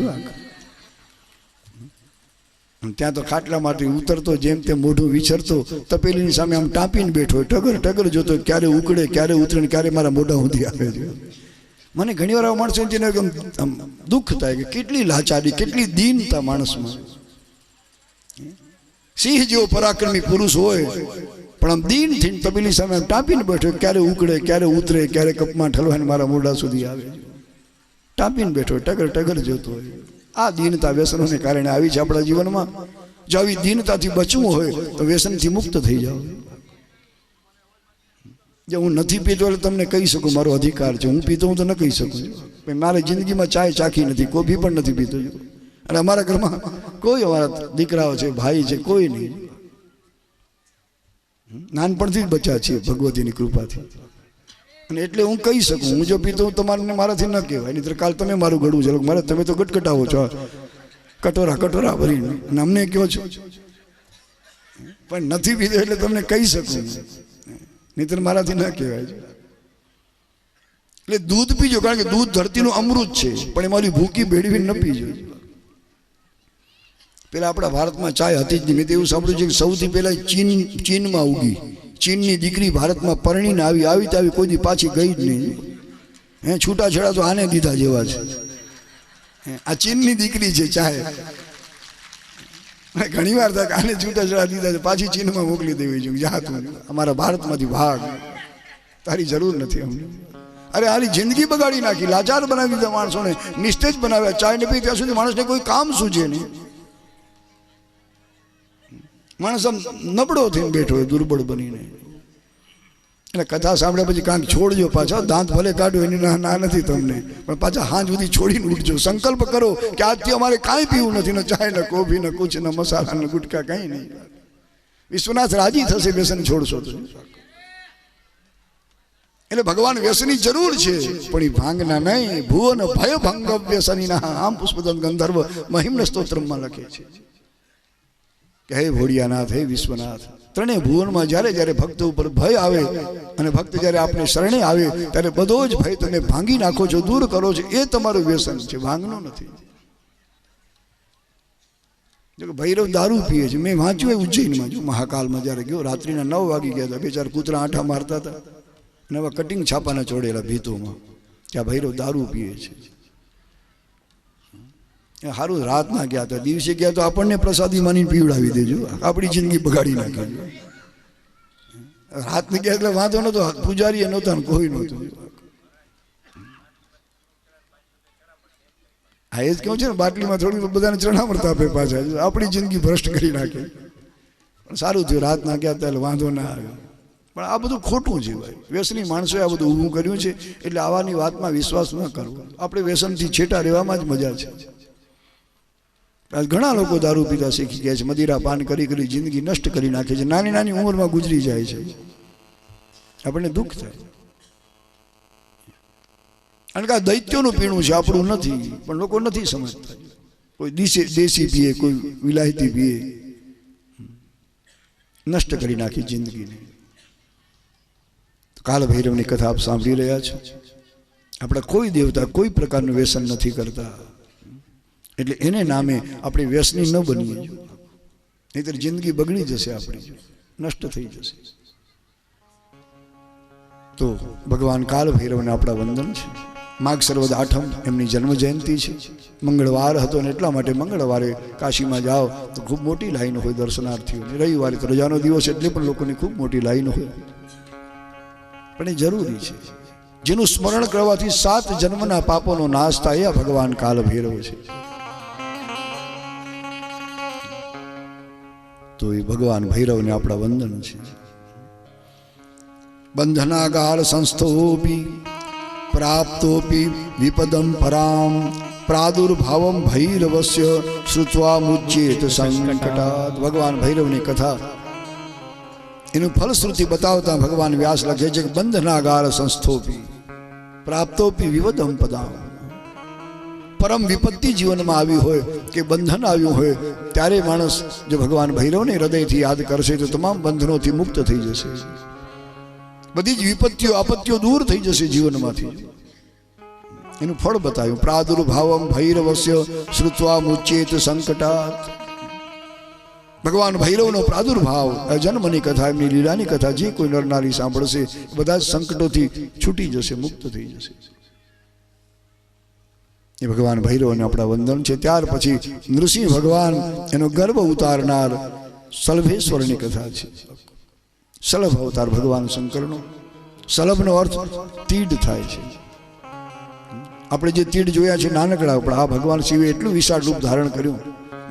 જો ત્યાં તો ખાટલામાંથી ઉતરતો જેમ તેમ મોઢું વિચરતો, તપેલીની સામે આમ ટાંપીને બેઠો, ટગર ટગર જોતો, ક્યારે ઉકળે ક્યારે ઉતરે ને ક્યારે મારા મોઢા સુધી આવે છે. મને ઘણી વાર આવા માણસો જેને આમ દુઃખ થાય કે કેટલી લાચારી, કેટલી દીનતા માણસમાં. સિંહ જેવો પરાક્રમી પુરુષ હોય પણ આમ દીન થઈને તપેલી સામે આમ ટાંપીને બેઠો, ક્યારે ઉકળે ક્યારે ઉતરે, ક્યારે કપમાં ઠલવાને મારા મોઢા સુધી આવે. ટાંપીને બેઠો, ટગર ટગર જોતો હોય. આ દીનતા વ્યસનોને કારણે આવી છે આપણા જીવનમાં. જો આવી દીનતાથી બચવું હોય તો વ્યસનથી મુક્ત થઈ જાઓ. જો હું નથી પીતો એટલે તમને કહી શકું, મારો અધિકાર છે. હું પીતો હું તો ન કહી શકું. મારી જિંદગીમાં ચાય ચાખી નથી, કોફી પણ નથી પીતો. અને અમારા ઘરમાં કોઈ, અમારા દીકરાઓ છે, ભાઈ છે, કોઈ નહીં. નાનપણથી જ બચ્યા છીએ ભગવતીની કૃપાથી. અને એટલે હું કહી શકું, હું જો પીતો હું તમારે મારાથી ન કહેવાય. નહીં કાલ તમે મારું ગળું છે, મારે તમે તો ગટગટાવો છો કટોરા કટોરા ભરીને, અને અમને કહો છો. પણ નથી પીતો એટલે તમને કહી શકું, નહીંતર મારાથી ન કહેવાય. એટલે દૂધ પીજો, કારણ કે દૂધ ધરતીનું અમૃત છે, પણ એમાં ભૂકી ભેળવીને ન પીજો. પેલા આપણા ભારતમાં ચાય હતી જ નહીં. મેં તો એવું સાંભળ્યું છે કે સૌથી પહેલા ચીનમાં ઉગી. ચીનની દીકરી ભારતમાં પરણીને આવી તો આવી, કોઈ દી પાછી ગઈ જ નહીં. છૂટાછેડા તો આને દીધા જેવા છે. આ ચીનની દીકરી છે ચાય. ઘણી વાર થાય આને છૂટાછેડા દીધા છે, પાછી ચીનમાં મોકલી દેવી જોઈએ. જા તું અમારા ભારતમાંથી ભાગ, તારી જરૂર નથી અમને. અરે આની જિંદગી બગાડી નાખી, લાચાર બનાવી દીધા માણસોને, નિસ્તેજ બનાવ્યા. ચાય ને પી ત્યાં સુધી માણસને કોઈ કામ સૂજે નહીં. માણસ આમ નબળો થઈને બેઠો હોય, દુર્બળ બનીને. એટલે કથા સાંભળ્યા પછી કાંઈક છોડજો પાછા, દાંત ભલે કાઢો એની ના નથી તમને, પણ પાછા હાંજ સુધી છોડીને ઉઠજો. સંકલ્પ કરો કે આજથી અમારે કાંઈ પીવું નથી, ન ચાય ન કોફી ન કુછ ન મસાલા ન ગુટકા, કાંઈ નહીં. વિશ્વનાથ રાજી થશે વ્યસન છોડશો તો. એટલે ભગવાન વ્યસની જરૂર છે, પણ એ ભાંગના નહીં. ભુવન ભય ભંગ વ્યસની ના આમ પુષ્પદંત ગંધર્વ મહિમ્ન સ્તોત્રમાં લખે છે કે હે ભોળિયાનાથ, હે વિશ્વનાથ, ત્રણેય ભુવનમાં જ્યારે જ્યારે ભક્ત ઉપર ભય આવે અને ભક્ત જ્યારે આપણે શરણે આવે ત્યારે બધો જ ભય તમે ભાંગી નાખો છો, દૂર કરો છો. એ તમારું વ્યસન છે, ભાંગનું નથી. જો ભૈરવ દારૂ પીએ છે. મેં વાંચ્યું એ ઉજ્જૈનમાં, જો મહાકાલમાં જ્યારે ગયો, રાત્રિના 9 વાગી ગયા હતા. 2-4 કૂતરા આંઠા મારતા હતા અને એવા કટિંગ છાપાના ચોડેલા ભીતોમાં કે આ ભૈરવ દારૂ પીએ છે. સારું રાત ના ગયા હતા, દિવસે ગયા તો આપણને પ્રસાદી માની પીવડાવી દેજો, આપણી જિંદગી બગાડી નાખી. રાત ને ગયા એટલે વાંધો નતો, પૂજારી નહોતા, કોઈ નહોતું. હા એ જ કહું છે ને, બાટલીમાં થોડી બધાને ચરણામૃત આપે પાછા, આપણી જિંદગી ભ્રષ્ટ કરી નાખે. પણ સારું થયું રાત ના ગયા હતા એટલે વાંધો ના આવ્યો. પણ આ બધું ખોટું છે ભાઈ. વ્યસની માણસોએ આ બધું ઊભું કર્યું છે, એટલે આવાની વાતમાં વિશ્વાસ ન કરવો. આપણે વ્યસનથી છેટા રહેવામાં જ મજા છે. ઘણા લોકો દારૂ પીતા શીખી ગયા છે, મદિરા પાન કરી કરી જિંદગી નષ્ટ કરી નાખે છે, નાની નાની ઉંમરમાં ગુજરી જાય છે. આપણને દુઃખ થાય. કારણ કે આ દૈત્યોનું પીણું છે, આપણું નથી. પણ લોકો નથી સમજતા. કોઈ દેશી પીએ, કોઈ વિલાયતી પીએ, નષ્ટ કરી નાખી જિંદગીને. કાલ ભૈરવની કથા આપ સાંભળી રહ્યા છો. આપણા કોઈ દેવતા કોઈ પ્રકારનું વ્યસન નથી કરતા, એટલે એને નામે આપણે વ્યસની ન બનીએ, નહીંતર જિંદગી બગડી જશે, આપણી નષ્ટ થઈ જશે. તો ભગવાન કાલ ભૈરવને આપણા વંદન છે. માઘ સંવત 8મ એમની જન્મ જયંતિ છે. મંગળવાર હતો ને એટલા માટે મંગળવારે કાશીમાં જાઓ તો ખૂબ મોટી લાઈન હોય દર્શનાર્થીઓની. રવિવારે તો રજાનો દિવસ એટલે પણ લોકોની ખૂબ મોટી લાઈન હોય. પણ એ જરૂરી છે. જેનું સ્મરણ કરવાથી 7 જન્મના પાપોનો નાશ થાય, એ ભગવાન કાલ ભૈરવ છે. તો એ ભગવાન ભૈરવને આપણા વંદન છે. બંધનાગાર સંસ્થોપી પ્રાપ્તોપી વિપદમ પરામ પ્રાદુર્ભાવમ ભૈરવસ્ય શ્રુત્વા મુચ્યેત સંકટાત. ભગવાન ભૈરવની કથા એનું ફલશ્રુતિ બતાવતા ભગવાન વ્યાસ લખે છે કે બંધનાગાર સંસ્થોપી પ્રાપ્તોપી વિપદમ પદામ. પરમ વિપત્તિ જીવનમાં આવી હોય કે બંધન આવ્યું હોય ત્યારે માણસ જો ભગવાન ભૈરવને હૃદયથી યાદ કરશે તો તમામ બંધનોથી મુક્ત થઈ જશે. બધી જ વિપત્તિઓ આપત્તિઓ દૂર થઈ જશે જીવનમાંથી. એનું ફળ બતાવ્યું. પ્રાદુર્ભાવમ ભૈરવસ્ય શ્રુત્વા મુચ્યેત સંકટાત. ભગવાન ભૈરવનો પ્રાદુર્ભાવ, જન્મની કથા, એમની લીલાની કથા જે કોઈ નર નારી સાંભળશે બધા જ સંકટોથી છૂટી જશે, મુક્ત થઈ જશે. એ ભગવાન ભૈરવને આપણા વંદન છે. ત્યાર પછી નૃસિંહ ભગવાન એનો ગર્વ ઉતારનાર સલભેશ્વરની કથા છે. સલભ અવતાર ભગવાન શંકરનો. સલભનો અર્થ તીડ થાય છે. આપણે જે તીડ જોયા છે નાનકડા, પણ આ ભગવાન શિવે એટલું વિશાળ રૂપ ધારણ કર્યું.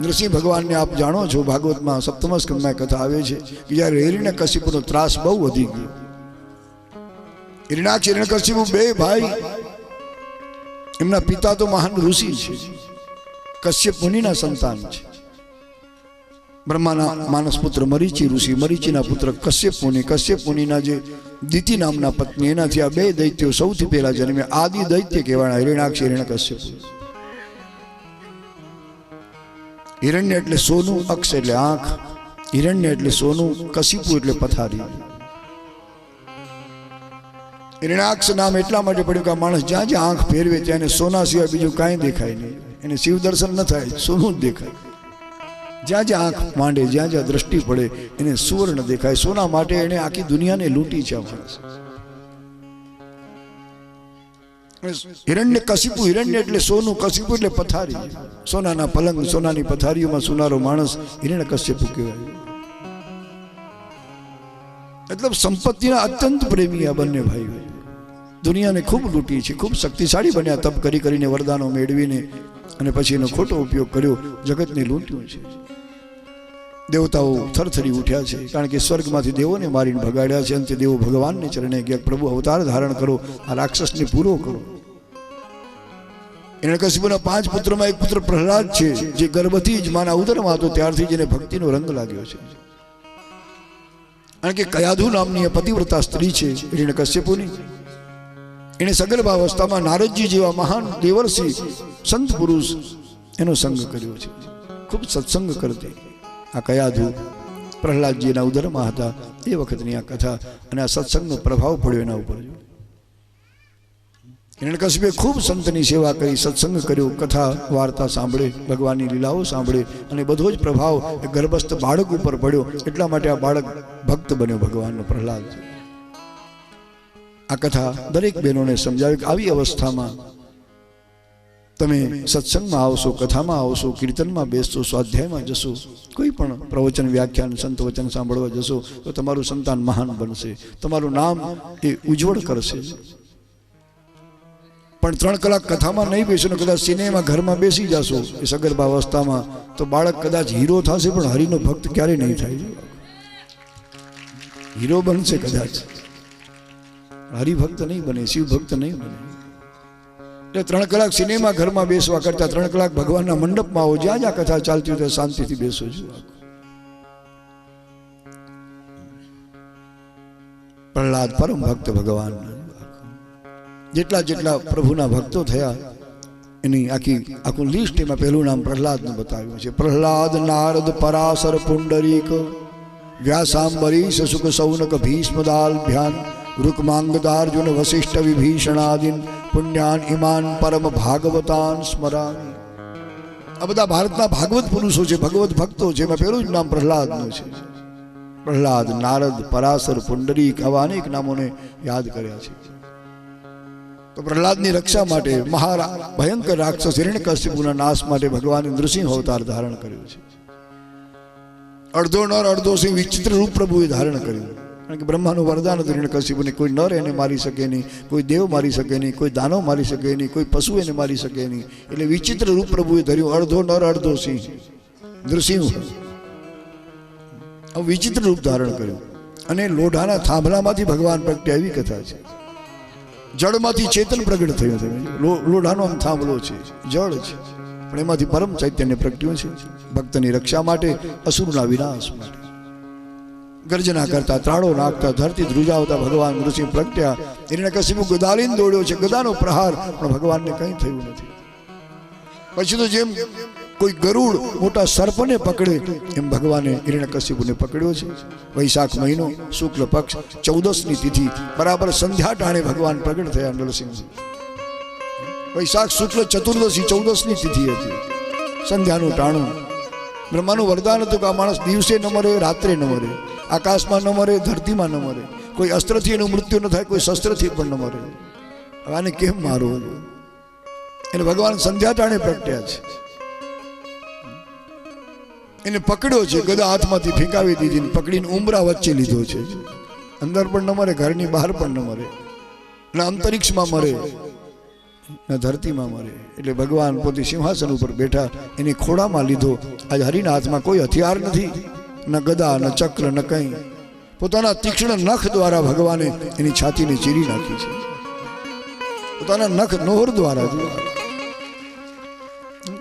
નૃસિંહ ભગવાનને આપ જાણો છો, ભાગવતમાં 7મ સ્કંદમાં કથા આવે છે કે જ્યારે હિરણ્યકશિપુનો ત્રાસ બહુ વધી ગયો. હિરણાક્ષ હિરણ્યકશિપુ 2 ભાઈ, એમના પિતા તો મહાન ઋષિ છે, કશ્યપ મુનિના સંતાન છે. બ્રહ્માના માનસ પુત્ર મરીચી ઋષિ, મરીચીના પુત્ર કશ્યપ મુનિ, કશ્યપ મુનિના જે દિતિ નામના પત્ની, એનાથી આ 2 દૈત્યો સૌથી પહેલા જન્મ્યા. આદિ દૈત્ય કહેવાના હિરણાક્ષ હિરણ્યકશ્યપ. હિરણ્ય એટલે સોનું, અક્ષ એટલે આંખ, હિરણ્ય એટલે સોનું, કશિપુ એટલે પથારી. હિરણાક્ષ નામ એટલા માટે પડ્યું કે આ માણસ જ્યાં જ્યાં આંખ ફેરવે ત્યાં એને સોના સિવાય બીજું કાંઈ દેખાય નહીં. એને શિવ દર્શન ન થાય, સોનું જ દેખાય. જ્યાં જ્યાં આંખ માંડે, જ્યાં જ્યાં દ્રષ્ટિ પડે એને સુવર્ણ દેખાય. સોના માટે એને આખી દુનિયાને લૂંટી છે આ માણસ. હિરણ્ય કશિપુ, હિરણ્ય એટલે સોનું, કશિપુ એટલે પથારી. સોનાના પલંગ, સોનાની પથારીઓમાં સુનારો માણસ હિરણ્ય કશ્યપુ કહેવાય. મતલબ સંપત્તિના અત્યંત પ્રેમી આ બંને ભાઈઓ. દુનિયાને ખૂબ લૂંટી છે, ખૂબ શક્તિશાળી બન્યા તપ કરી કરીને, વરદાનો મેળવીને, અને પછી એનો ખોટો ઉપયોગ કર્યો, જગતને લૂંટ્યું છે. દેવતાઓ થરથરી ઉઠ્યા છે, કારણ કે સ્વર્ગમાંથી દેવોને મારીને ભગાડ્યા છે. અંતે દેવો ભગવાનને ચરણે ગયા, પ્રભુ અવતાર ધારણ કરો, આ રાક્ષસને પૂરો કરો. હિરણ્યકશિપુના 5 પુત્રોમાં એક પુત્ર પ્રહલાદ છે, જે ગર્ભથી જ માના ઉદરમાં હતો ત્યારથી જ એને ભક્તિનો રંગ લાગ્યો છે. કારણ કે કયાધુ નામની પતિવ્રતા સ્ત્રી છે હિરણ્યકશ્યપુની. એને સગર્ભાવસ્થામાં નારદજી જેવા મહાન દેવર્ષિ સંત પુરુષ એનો સંગ કર્યો છે. ખૂબ સત્સંગ કરતી આ કયાધુ પ્રહલાદજીના ઉદરમાં હતા એ વખતની આ કથા, અને આ સત્સંગનો પ્રભાવ પડ્યો એના ઉપર. હિરણ્યકશિપુએ ખૂબ સંતની સેવા કરી, સત્સંગ કર્યો, કથા વાર્તા સાંભળે, ભગવાનની લીલાઓ સાંભળે, અને બધો જ પ્રભાવ એ ગર્ભસ્થ બાળક ઉપર પડ્યો. એટલા માટે આ બાળક ભક્ત બન્યો ભગવાનનો, પ્રહલાદ. આ કથા દરેક બહેનોને સમજાવી કે આવી અવસ્થામાં તમે સત્સંગમાં આવશો, કથામાં આવશો, કીર્તનમાં બેસશો, સ્વાધ્યાયમાં જશો, કોઈ પણ પ્રવચન વ્યાખ્યાન સંત વચન સાંભળવા જશો તો તમારું સંતાન મહાન બનશે, તમારું નામ એ ઉજ્જવળ કરશે. પણ 3 કલાક કથામાં નહીં બેસો ને કદાચ સિનેમા ઘરમાં બેસી જશો એ સગર્ભાવસ્થામાં, તો બાળક કદાચ હીરો થશે પણ હરિનો ભક્ત ક્યારેય નહીં થાય. હીરો બનશે કદાચ, હરિભક્ત નહીં બને, શિવ ભક્ત નહીં બને. એટલે 3 કલાક સિનેમા ઘરમાં બેસવા કરતા 3 કલાક ભગવાનના મંડપમાં આવો, જ્યાં જ્યાં કથા ચાલતી હોય ત્યાં શાંતિથી બેસો છો. પ્રહલાદ પરમ ભક્ત ભગવાન, જેટલા જેટલા પ્રભુના ભક્તો થયા એની આખું લિસ્ટ એમાં પહેલું નામ પ્રહલાદનું બતાવ્યું છે. પ્રહલાદ, નારદ, પરાશર, પુંડરીક, વ્યાસાંબરીશ, શુક, સૌનક, ભીષ્મદાલભ્યાન, રુકમાંગદાર્જુન, વસિષ્ઠ, વિભીષણાદિન પુણ્યાન ઇમાન પરમ ભાગવતાન સ્મરામિ. આ બધા ભારતના ભાગવત પુરુષો છે, ભગવત ભક્તો છે. એમાં પહેલું જ નામ પ્રહલાદનું છે. પ્રહલાદ, નારદ, પરાશર, પુંડરીક, આવા અનેક નામોને યાદ કર્યા છે. તો પ્રહલાદની રક્ષા માટે ભયંકર રાક્ષસ હિરણ્યકશિપુના નાશ માટે ભગવાને નૃસિંહ અવતાર ધારણ કર્યો છે. અડધો નર અડધો સિંહ વિચિત્ર રૂપ પ્રભુએ ધારણ કર્યું. કારણ કે બ્રહ્માનું વરદાન હતું હિરણ્યકશિપુને, કોઈ નર એને મારી શકે નહીં, કોઈ દેવ મારી શકે નહીં, કોઈ દાનવ મારી શકે નહીં, કોઈ પશુ એને મારી શકે નહીં. એટલે વિચિત્ર રૂપ પ્રભુએ ધર્યું, અડધો નર અડધો સિંહ, નૃસિંહ. વિચિત્ર રૂપ ધારણ કર્યું, અને લોઢાના થાંભલામાંથી ભગવાન પ્રગટ્યા એવી કથા છે. જળમાંથી ચેતન પ્રગટ થયું છે. લોઢાનો આમ થાંભલો છે, જળ છે, પણ એમાંથી પરમ ચૈતન્ય પ્રગટ્યું છે. ભક્તની રક્ષા માટે, અસુરના વિનાશ માટે. ગર્જના કરતા, ત્રાળો નાખતા, ધરતી ધ્રુજાવતા ભગવાન નૃસિંહ પ્રગટ્યા. હિરણ્યકશિપુ ગદાલીને દોડ્યો છે, ગદાનો પ્રહાર, પણ ભગવાનને કંઈ થયું નથી. પછી તો જેમ કોઈ ગરુડ મોટા સર્પને પકડે એમ ભગવાને હિરણ્યકશિપુને પકડ્યો છે. વૈશાખ મહિનો, શુક્લ પક્ષ, 14મી તિથિ, બરાબર સંધ્યા ટાણે ભગવાન પ્રગટ થયા નરસિંહજી. વૈશાખ શુક્લ ચતુર્દશી 14મી તિથિ હતી, સંધ્યાનું ટાણું. બ્રહ્માનું વરદાન હતું કે આ માણસ દિવસે ન મરે, રાત્રે ન મરે, આકાશમાં ન મરે, ધરતીમાં ન મરે, કોઈ અસ્ત્રથી એનું મૃત્યુ ન થાય, કોઈ શસ્ત્રથી પણ ન મરે. હવે આને કેમ મારવું? એને ભગવાન સંધ્યા ટાણે પ્રગટ્યા છે. એને પકડ્યો છે, ગદા હાથમાંથી ફેંકાવી દીધી, પકડીને ઉંબરા વચ્ચે લીધો છે. અંદર પણ ન મરે, ઘરની બહાર પણ ન મરે, ન અંતરિક્ષમાં મરે, ન ધરતીમાં મરે. એટલે ભગવાન પોતે સિંહાસન ઉપર બેઠા, એની ખોળામાં લીધો. આજ હરિના હાથમાં કોઈ હથિયાર નથી, ન ગદા, ન ચક્ર, ન કંઈ. પોતાના તીક્ષ્ણ નખ દ્વારા ભગવાને એની છાતીને ચીરી નાખી છે. પોતાના નખ નોહર દ્વારા.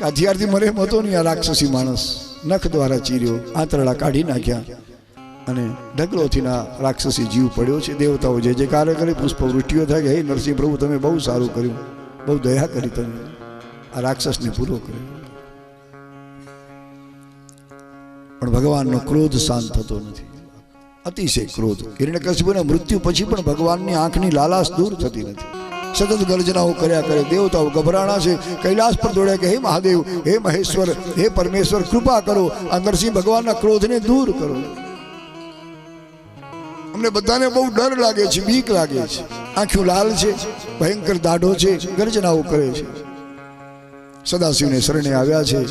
હથિયારથી મરે એમ હતો નહીં આ રાક્ષસી માણસ. નખ દ્વારા ચીર્યો, આંતરડા કાઢી નાખ્યા, અને ઢગલોથી રાક્ષસી જીવ પડ્યો છે. દેવતાઓ જે કાર્ય કરે, પુષ્પ વૃષ્ટિઓ થાય કે હે નરસિંહ પ્રભુ, તમે બહુ સારું કર્યું, બહુ દયા કરી, તમે આ રાક્ષસને પૂરો કર્યો. પણ ભગવાનનો ક્રોધ શાંત થતો નથી, અતિશય ક્રોધ. હિરણ્યકશિપુના મૃત્યુ પછી પણ ભગવાનની આંખની લાલાશ દૂર થતી નથી. સતત ગર્જનાઓ કર્યા કરે. દેવતાઓ ગભરાણા છે, કૈલાસ પર દોડ્યા કે હે મહાદેવ, હે મહેશ્વર, હે પરમેશ્વર, કૃપા કરો, આ નરસિંહ ભગવાનના ક્રોધને દૂર કરો. અમને બધાને બહુ ડર લાગે છે, બીક લાગે છે. આંખો લાલ છે, ભયંકર દાઢો છે, ગર્જનાઓ કરે છે. સદાશિવને શરણે આવ્યા છે.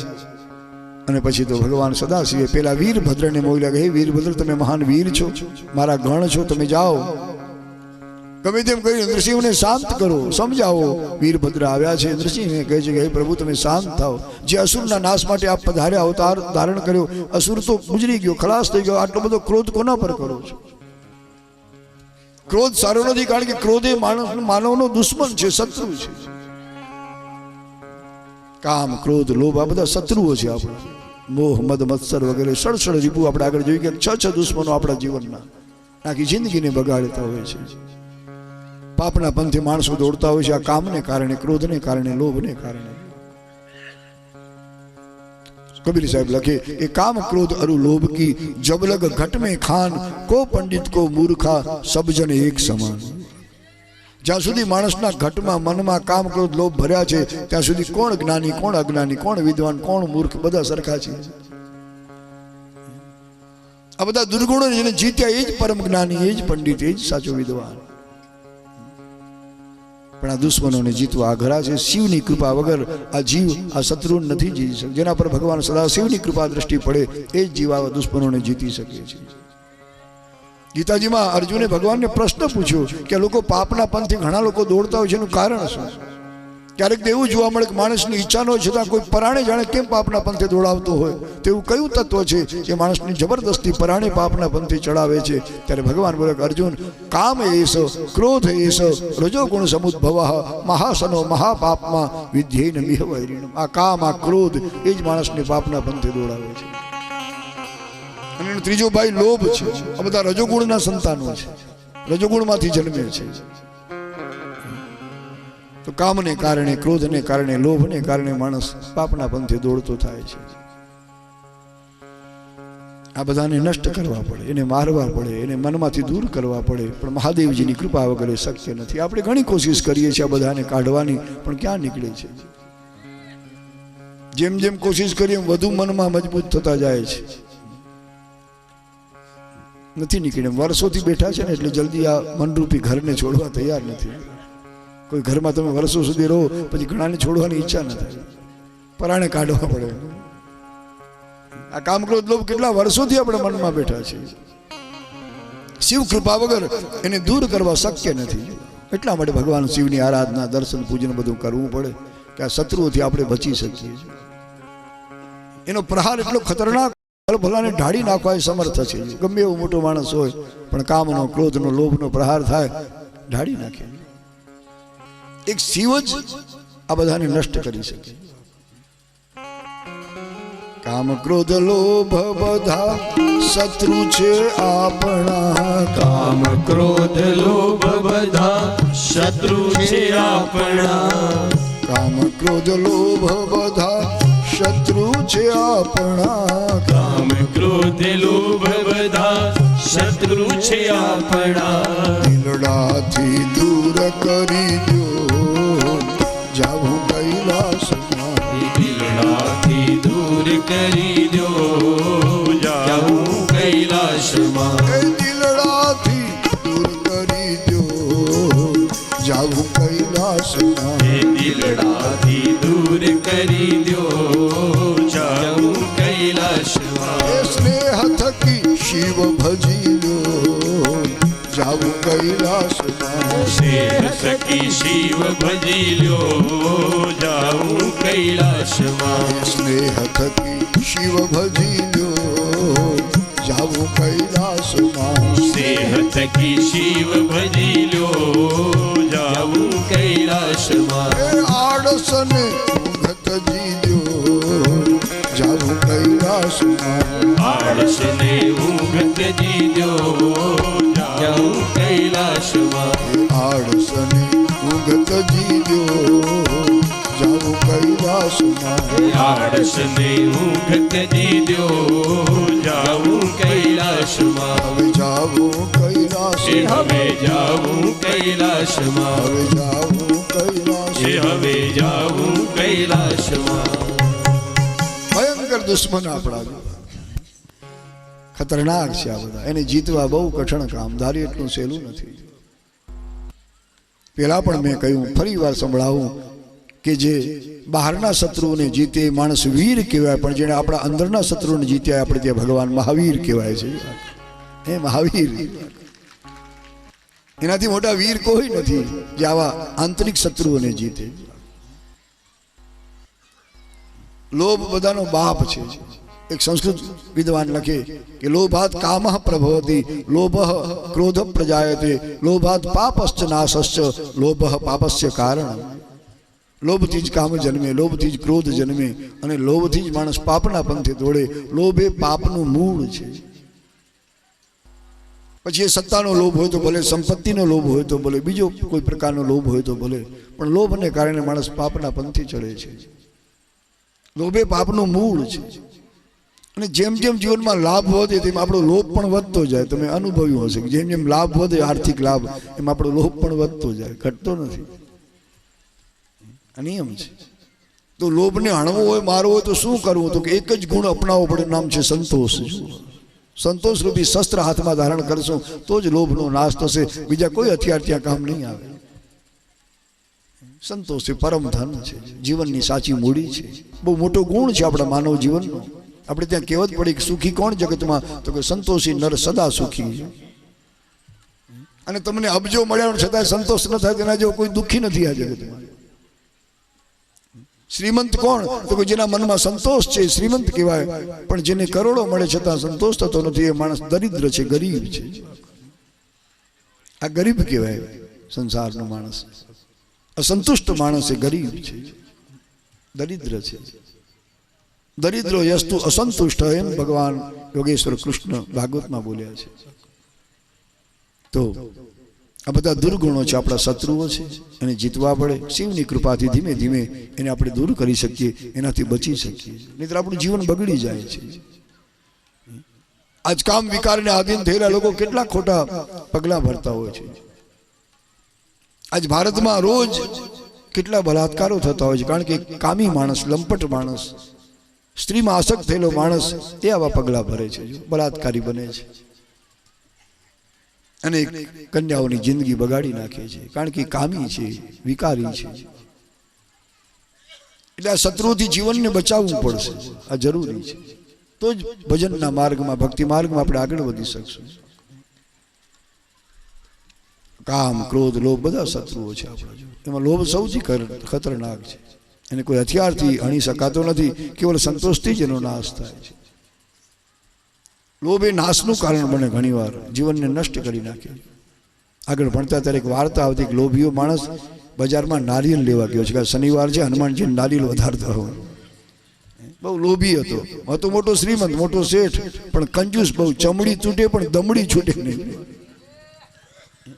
અને પછી તો ભગવાન સદાશિવે પેલા વીરભદ્રને મોકલ્યા કે હે વીરભદ્ર, તમે મહાન વીર છો, મારા ગણ છો, તમે જાઓ ગમે તેમ કરી નૃસિંહને શાંત કરો, સમજાવો. વીરભદ્ર આવ્યા છે, નૃસિંહને કહે છે કે હે પ્રભુ તમે શાંત થાઓ. જે અસુરના નાશ માટે આપ પધાર્યા, અવતાર ધારણ કર્યો, અસુર તો ગુજરી ગયો, ખલાસ થઈ ગયો. આટલો બધો ક્રોધ કોના પર કરો છો? ક્રોધ સારો નથી, કારણ કે ક્રોધ એ માનવનો દુશ્મન છે, શત્રુ છે. કામ, ક્રોધ, લોભ આ બધા શત્રુઓ છે આપણા. મોહ, મદ, મત્સર વગેરે સડસડ રીપુ આપણે આગળ જોયું કે છ દુશ્મનો આપણા જીવનના આખી જિંદગીને બગાડતા હોય છે. પાપના પંથે માણસો દોડતા હોય છે આ કામને કારણે, ક્રોધને કારણે, લોભને કારણે. કબીર સાહેબ લખે કે કામ ક્રોધ અરુ લોભ કી જબલગ ઘટ में खान को पंडित को मूर्खा सब जन एक समान. જ્યાં સુધી માણસના ઘટમાં, મનમાં કામ ક્રોધ લોભ ભર્યા છે ત્યાં સુધી કોણ જ્ઞાની, કોણ અજ્ઞાની, કોણ વિદ્વાન, કોણ મૂર્ખ, બધા સરખા છે. આ બધા દુર્ગુણો જેને જીત્યા એ જ પરમ જ્ઞાની, એ જ પંડિત, એ જ સાચો વિદ્વાન. પણ આ દુશ્મનોને જીતવા આઘરા છે. શિવની કૃપા વગર આ જીવ આ શત્રુ નથી જીતી શકે. જેના પર ભગવાન સદા શિવની કૃપા દ્રષ્ટિ પડે એ જ જીવ આ દુશ્મનોને જીતી શકે છે. ગીતાજીમાં અર્જુને ભગવાનને પ્રશ્ન પૂછ્યો કે લોકો પાપના પંથે ઘણા લોકો દોડતા હોય છે, એનું કારણ શું? ક્યારેક તો એવું જોવા મળે કે માણસની ઈચ્છા ન હોય છતાં કોઈ પરાણે જાણે કેમ પાપના પંથે દોડાવતો હોય. તો એવું કયું તત્વ છે જે માણસની જબરદસ્તી પરાણે પાપના પંથે ચડાવે છે? ત્યારે ભગવાન બોલે અર્જુન, કામ એસ, ક્રોધ એસ, રજોગુણ સમુદ્ભવ, મહાસનો મહાપાપમાં વિધ્યેન મિહવૈરીણમ. આ કામ, આ ક્રોધ એ જ માણસને પાપના પંથે દોડાવે છે. અને ત્રીજો ભાઈ લોભ છે. આ બધા રજોગુણના સંતાનો છે, રજોગુણમાંથી જન્મે છે. તો કામને કારણે, ક્રોધને કારણે, લોભને કારણે માણસ પાપના પંથે દોડતો થાય છે. આ બધાને નષ્ટ કરવા પડે, એને મારવા પડે, એને મનમાંથી દૂર કરવા પડે. પણ મહાદેવજીની કૃપા વગર એ શક્ય નથી. આપણે ઘણી કોશિશ કરીએ છીએ આ બધાને કાઢવાની, પણ ક્યાં નીકળે છે? જેમ જેમ કોશિશ કરીએ એમ વધુ મનમાં મજબૂત થતા જાય છે, નથી નીકળે. વર્ષોથી બેઠા છે ને એટલે જલ્દી આ મનરૂપી ઘરને છોડવા તૈયાર નથી. કોઈ ઘરમાં તમે વર્ષો સુધી રહો પછી ઘણાને છોડવાની ઈચ્છા ન થાય, પરાણે કાઢવા પડે. આ કામ, ક્રોધ, લોભ કેટલા વર્ષોથી આપણે મનમાં બેઠા છે. શિવ કૃપા વગર એને દૂર કરવા શક્ય નથી. એટલા માટે ભગવાન શિવની આરાધના, દર્શન, પૂજન બધું કરવું પડે કે આ શત્રુઓથી આપણે બચી શકીએ. એનો પ્રહાર એટલો ખતરનાક, ભલાને ઢાળી નાખવા એ સમર્થ છે. ગમે એવો મોટો માણસ હોય પણ કામનો, ક્રોધનો, લોભનો પ્રહાર થાય, ઢાળી નાખે. એક શિવ જ આ બધાને નષ્ટ કરી શકે. કામ, ક્રોધ, લોભ બધા શત્રુ છે આપણા. કામ, ક્રોધ, લોભ બધા શત્રુ છે આપણા. કામ, ક્રોધ, લોભ બધા શત્રુ છે આપણા. કામ, ક્રોધ, લોભ બધા શત્રુ છે આપણા. દિલડાથી દૂર કરી દો, જાવું કૈલાસમાં. દિલડાથી દૂર કરી દો, જાવું કૈલાસમાં. દિલડાથી દૂર કરી દો, જાવું કૈલાસમાં. દિલડાથી દૂર કરી દો, જાવું કૈલાસમાં. સ્નેહ થકી શિવ ભજી લો, જાવું કૈલાસમાં. શેર સખી શિવ ભજી લ્યો, જાવું કૈલાસમાં. સ્નેહ થકી શિવ ભજી લો, જાવું કૈલાસમાં. સ્નેહ થકી શિવ ભજી લ્યો, જાવું કૈલાસમાં. આળસને ઊંઘ તજી દો, જાવું કૈલાસમાં. આળસને ઊંઘ ત્યજી દો, જાવું કૈલાસમાં. આળસને ઊંઘ તજી દો, જાવું કૈલાસમાં. આળસને ઊંઘ ત્યજી દો, જાવું કૈલાસમાં. હવે જાવું કૈલાસમાં. હવે જાવું કૈલાસમાં. હવે જાવું કૈલાસમાં. હવે જાવું કૈલાસમાં. ભયંકર દુશ્મન આપણા ખતરનાક છે આ બધા. એને જીતવા બહુ કઠણ કામ, ધારી એટલું સહેલું નથી. પેલા પણ મેં કહ્યું, ફરી વાર સંભળાવું કે જે બહારના શત્રુઓને જીતે માણસ વીર કહેવાય, પણ જેને આપણા અંદરના શત્રુઓને જીત્યા આપણે ત્યાં ભગવાન મહાવીર કહેવાય છે. એ મહાવીર એનાથી મોટા વીર કોઈ નથી જે આવા આંતરિક શત્રુઓને જીતે. લોભ બધાનો બાપ છે. એક સંસ્કૃત વિદ્વાન લખે કે લોભાત કામઃ પ્રભવતિ, લોભ ક્રોધ પ્રજાયતે, લોભાત પાપશ્ચ નાશશ્ચ, લોભ પાપસ્ય કારણ. લોભથી જ કામ જન્મે, લોભથી જ ક્રોધ જન્મે અને લોભથી જ માણસ પાપના પંથે દોડે. લોભ એ પાપનું મૂળ છે. પછી એ સત્તાનો લોભ હોય તો ભલે, સંપત્તિનો લોભ હોય તો ભલે, બીજો કોઈ પ્રકારનો લોભ હોય તો ભલે, પણ લોભને કારણે માણસ પાપના પંથે ચડે છે. લોભ એ પાપનું મૂળ છે. અને જેમ જેમ જીવનમાં લાભ વધે તેમ આપણો લોભ પણ વધતો જાય. તમે અનુભવ્યું હશે કે જેમ જેમ લાભ વધે, આર્થિક લાભ, એમ આપણો લોભ પણ વધતો જાય, ઘટતો નથી. આ નિયમ છે. તો લોભને હણવો હોય, મારવો હોય તો શું કરવું? તો કે એક જ ગુણ અપનાવવો પડે, નામ છે સંતોષ. સંતોષ રૂપી શસ્ત્ર હાથમાં ધારણ કરશું તો જ લોભનો નાશ થશે. બીજા કોઈ હથિયાર ત્યાં કામ નહીં આવે. સંતોષ એ પરમ ધન છે, જીવનની સાચી મૂડી છે. બહુ મોટો ગુણ છે આપણા માનવ જીવનનો. આપણે ત્યાં કહેવત પડી કે સુખી કોણ જગતમાં? તો કે સંતોષી નર સદા સુખી. અને તમને અબજો મળ્યા છતાં સંતોષ ન થાય તેના જેવો કોઈ દુઃખી નથી આ જગતમાં. શ્રીમંત કોણ? તો કે જેના મનમાં સંતોષ છે શ્રીમંત કહેવાય. પણ જેને કરોડો મળે છતાં સંતોષ થતો નથી, એ માણસ દરિદ્ર છે, ગરીબ છે. આ ગરીબ કહેવાય સંસારનો માણસ. અસંતુષ્ટ માણસ એ ગરીબ છે, દરિદ્ર છે. દરિદ્રો યસ્તુ અસંતુષ્ટ, એમ ભગવાન યોગેશ્વર કૃષ્ણ ભાગવતમાં બોલ્યા છે. તો આ બધા દુર્ગુણો છે, આપણા શત્રુઓ છે. એને જીતવા પડે. શિવની કૃપાથી ધીમે ધીમે એને આપણે દૂર કરી શકીએ, એનાથી બચી શકીએ. નહીંતર આપણું જીવન બગડી જાય છે. આજ કામ વિકારને આધીન થયેલા લોકો કેટલા ખોટા પગલાં ભરતા હોય છે. આજ ભારતમાં રોજ કેટલા બલાત્કારો થતા હોય છે, કારણ કે કામી માણસ, લંપટ માણસ, સ્ત્રીમાં આસક્ત થયેલો માણસ એ આવા પગલાં ભરે છે, બલાત્કારી બને છે અને કન્યાઓની જિંદગી બગાડી નાખે છે, કારણ કે કામી છે, વિકારી છે. એટલે આ શત્રુઓથી જીવનને બચાવવું પડશે. આ જરૂરી છે. તો જ ભજનના માર્ગમાં, ભક્તિ માર્ગમાં આપણે આગળ વધી શકશું. કામ, ક્રોધ, લોભ બધા શત્રુઓ છે આપણા. એમાં લોભ સૌથી ખતરનાક છે. એને કોઈ હથિયારથી હણી શકાતો નથી. કેવલ સંતોષથી જ એનો નાશ થાય છે. લોભ એ નાશનું કારણ બને, ઘણીવાર જીવનને નષ્ટ કરી નાખે. આગળ ભણતા ત્યારે એક વાર્તા આવતી કે લોભીઓ માણસ બજારમાં નારિયેલ લેવા ગયો છે. કે શનિવાર છે, હનુમાનજી નારિયેલ વધારતા હોય. બહુ લોભી હતો મોટો શ્રીમંત, મોટો શેઠ, પણ કંજૂસ બહુ. ચમડી તૂટે પણ દમડી છૂટે નહીં.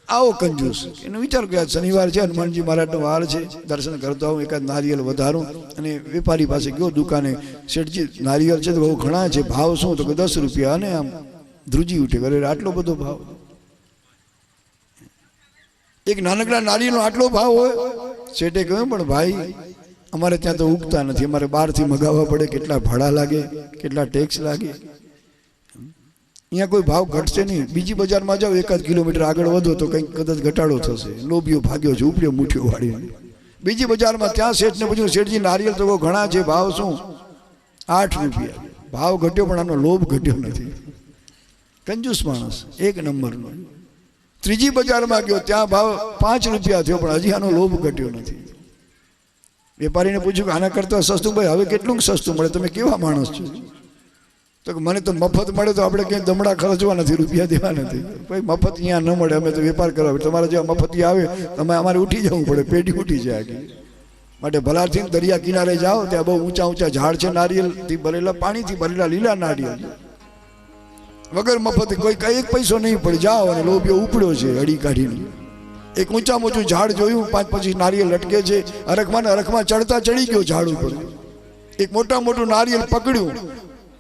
આવો કંજૂસ. એનો વિચાર કર્યો શનિવાર છે, હનુમાનજી મહારાજનો વાર છે, દર્શન કરતા હું એકાદ નારિયેલ વધારું. અને વેપારી પાસે ગયો દુકાને, શેઠજી નારિયેલ છે તો બહુ ઘણા છે, ભાવ શું? તો કે 10 રૂપિયા. અને આમ ધ્રુજી ઉઠે, કરે આટલો બધો ભાવ? એક નાનકડા નારિયેલનો આટલો ભાવ હોય? શેઠે કહ્યું પણ ભાઈ અમારે ત્યાં તો ઉગતા નથી, અમારે બહારથી મગાવવા પડે, કેટલા ભાડા લાગે, કેટલા ટેક્સ લાગે. અહીંયા કોઈ ભાવ ઘટશે નહીં. બીજી બજારમાં જાઓ, 1 કિલોમીટર આગળ વધો તો કંઈક કદાચ ઘટાડો થશે. લોભીઓ ભાગ્યો છે, ઉપડ્યો મુઠ્ઠીઓ વાળીને. બીજી બજારમાં ત્યાં શેઠને પૂછ્યું, શેઠજી નારિયેલ તો બહુ ઘણા છે, ભાવ શું? 8 રૂપિયા. ભાવ ઘટ્યો પણ આનો લોભ ઘટ્યો નથી. કંજૂસ માણસ, 1 નંબરનો. ત્રીજી બજારમાં ગયો, ત્યાં ભાવ 5 રૂપિયા થયો, પણ હજી આનો લોભ ઘટ્યો નથી. વેપારીને પૂછ્યું કે આના કરતાં સસ્તું? ભાઈ હવે કેટલું સસ્તું મળે? તમે કેવા માણસ છો? તો કે મને તો મફત મળે તો આપણે ક્યાંય દમડા ખર્ચવા નથી, રૂપિયા દેવા નથી. ભાઈ મફત અહીંયા ન મળે, અમે તો વેપાર કરવા. તમારે જેવા મફતી આવે તમે અમારે ઉઠી જવું પડે, પેઢી ઉઠી જાય. માટે ભલારથી દરિયા કિનારે જાઓ, ત્યાં બહુ ઊંચા ઊંચા ઝાડ છે, નારિયેલથી ભરેલા, પાણીથી ભરેલા લીલા નારિયેલ, વગર મફત, કોઈ 1 પૈસો નહીં પડે. જાઓ અને લોભીઓ ઉપડ્યો છે અડી કાઢીને. એક ઊંચા ઊંચું ઝાડ જોયું, 5-25 નારિયેલ લટકે છે. અરખમાં ચડતા ચડી ગયો ઝાડ ઉપર. એક મોટું નારિયેલ પકડ્યું,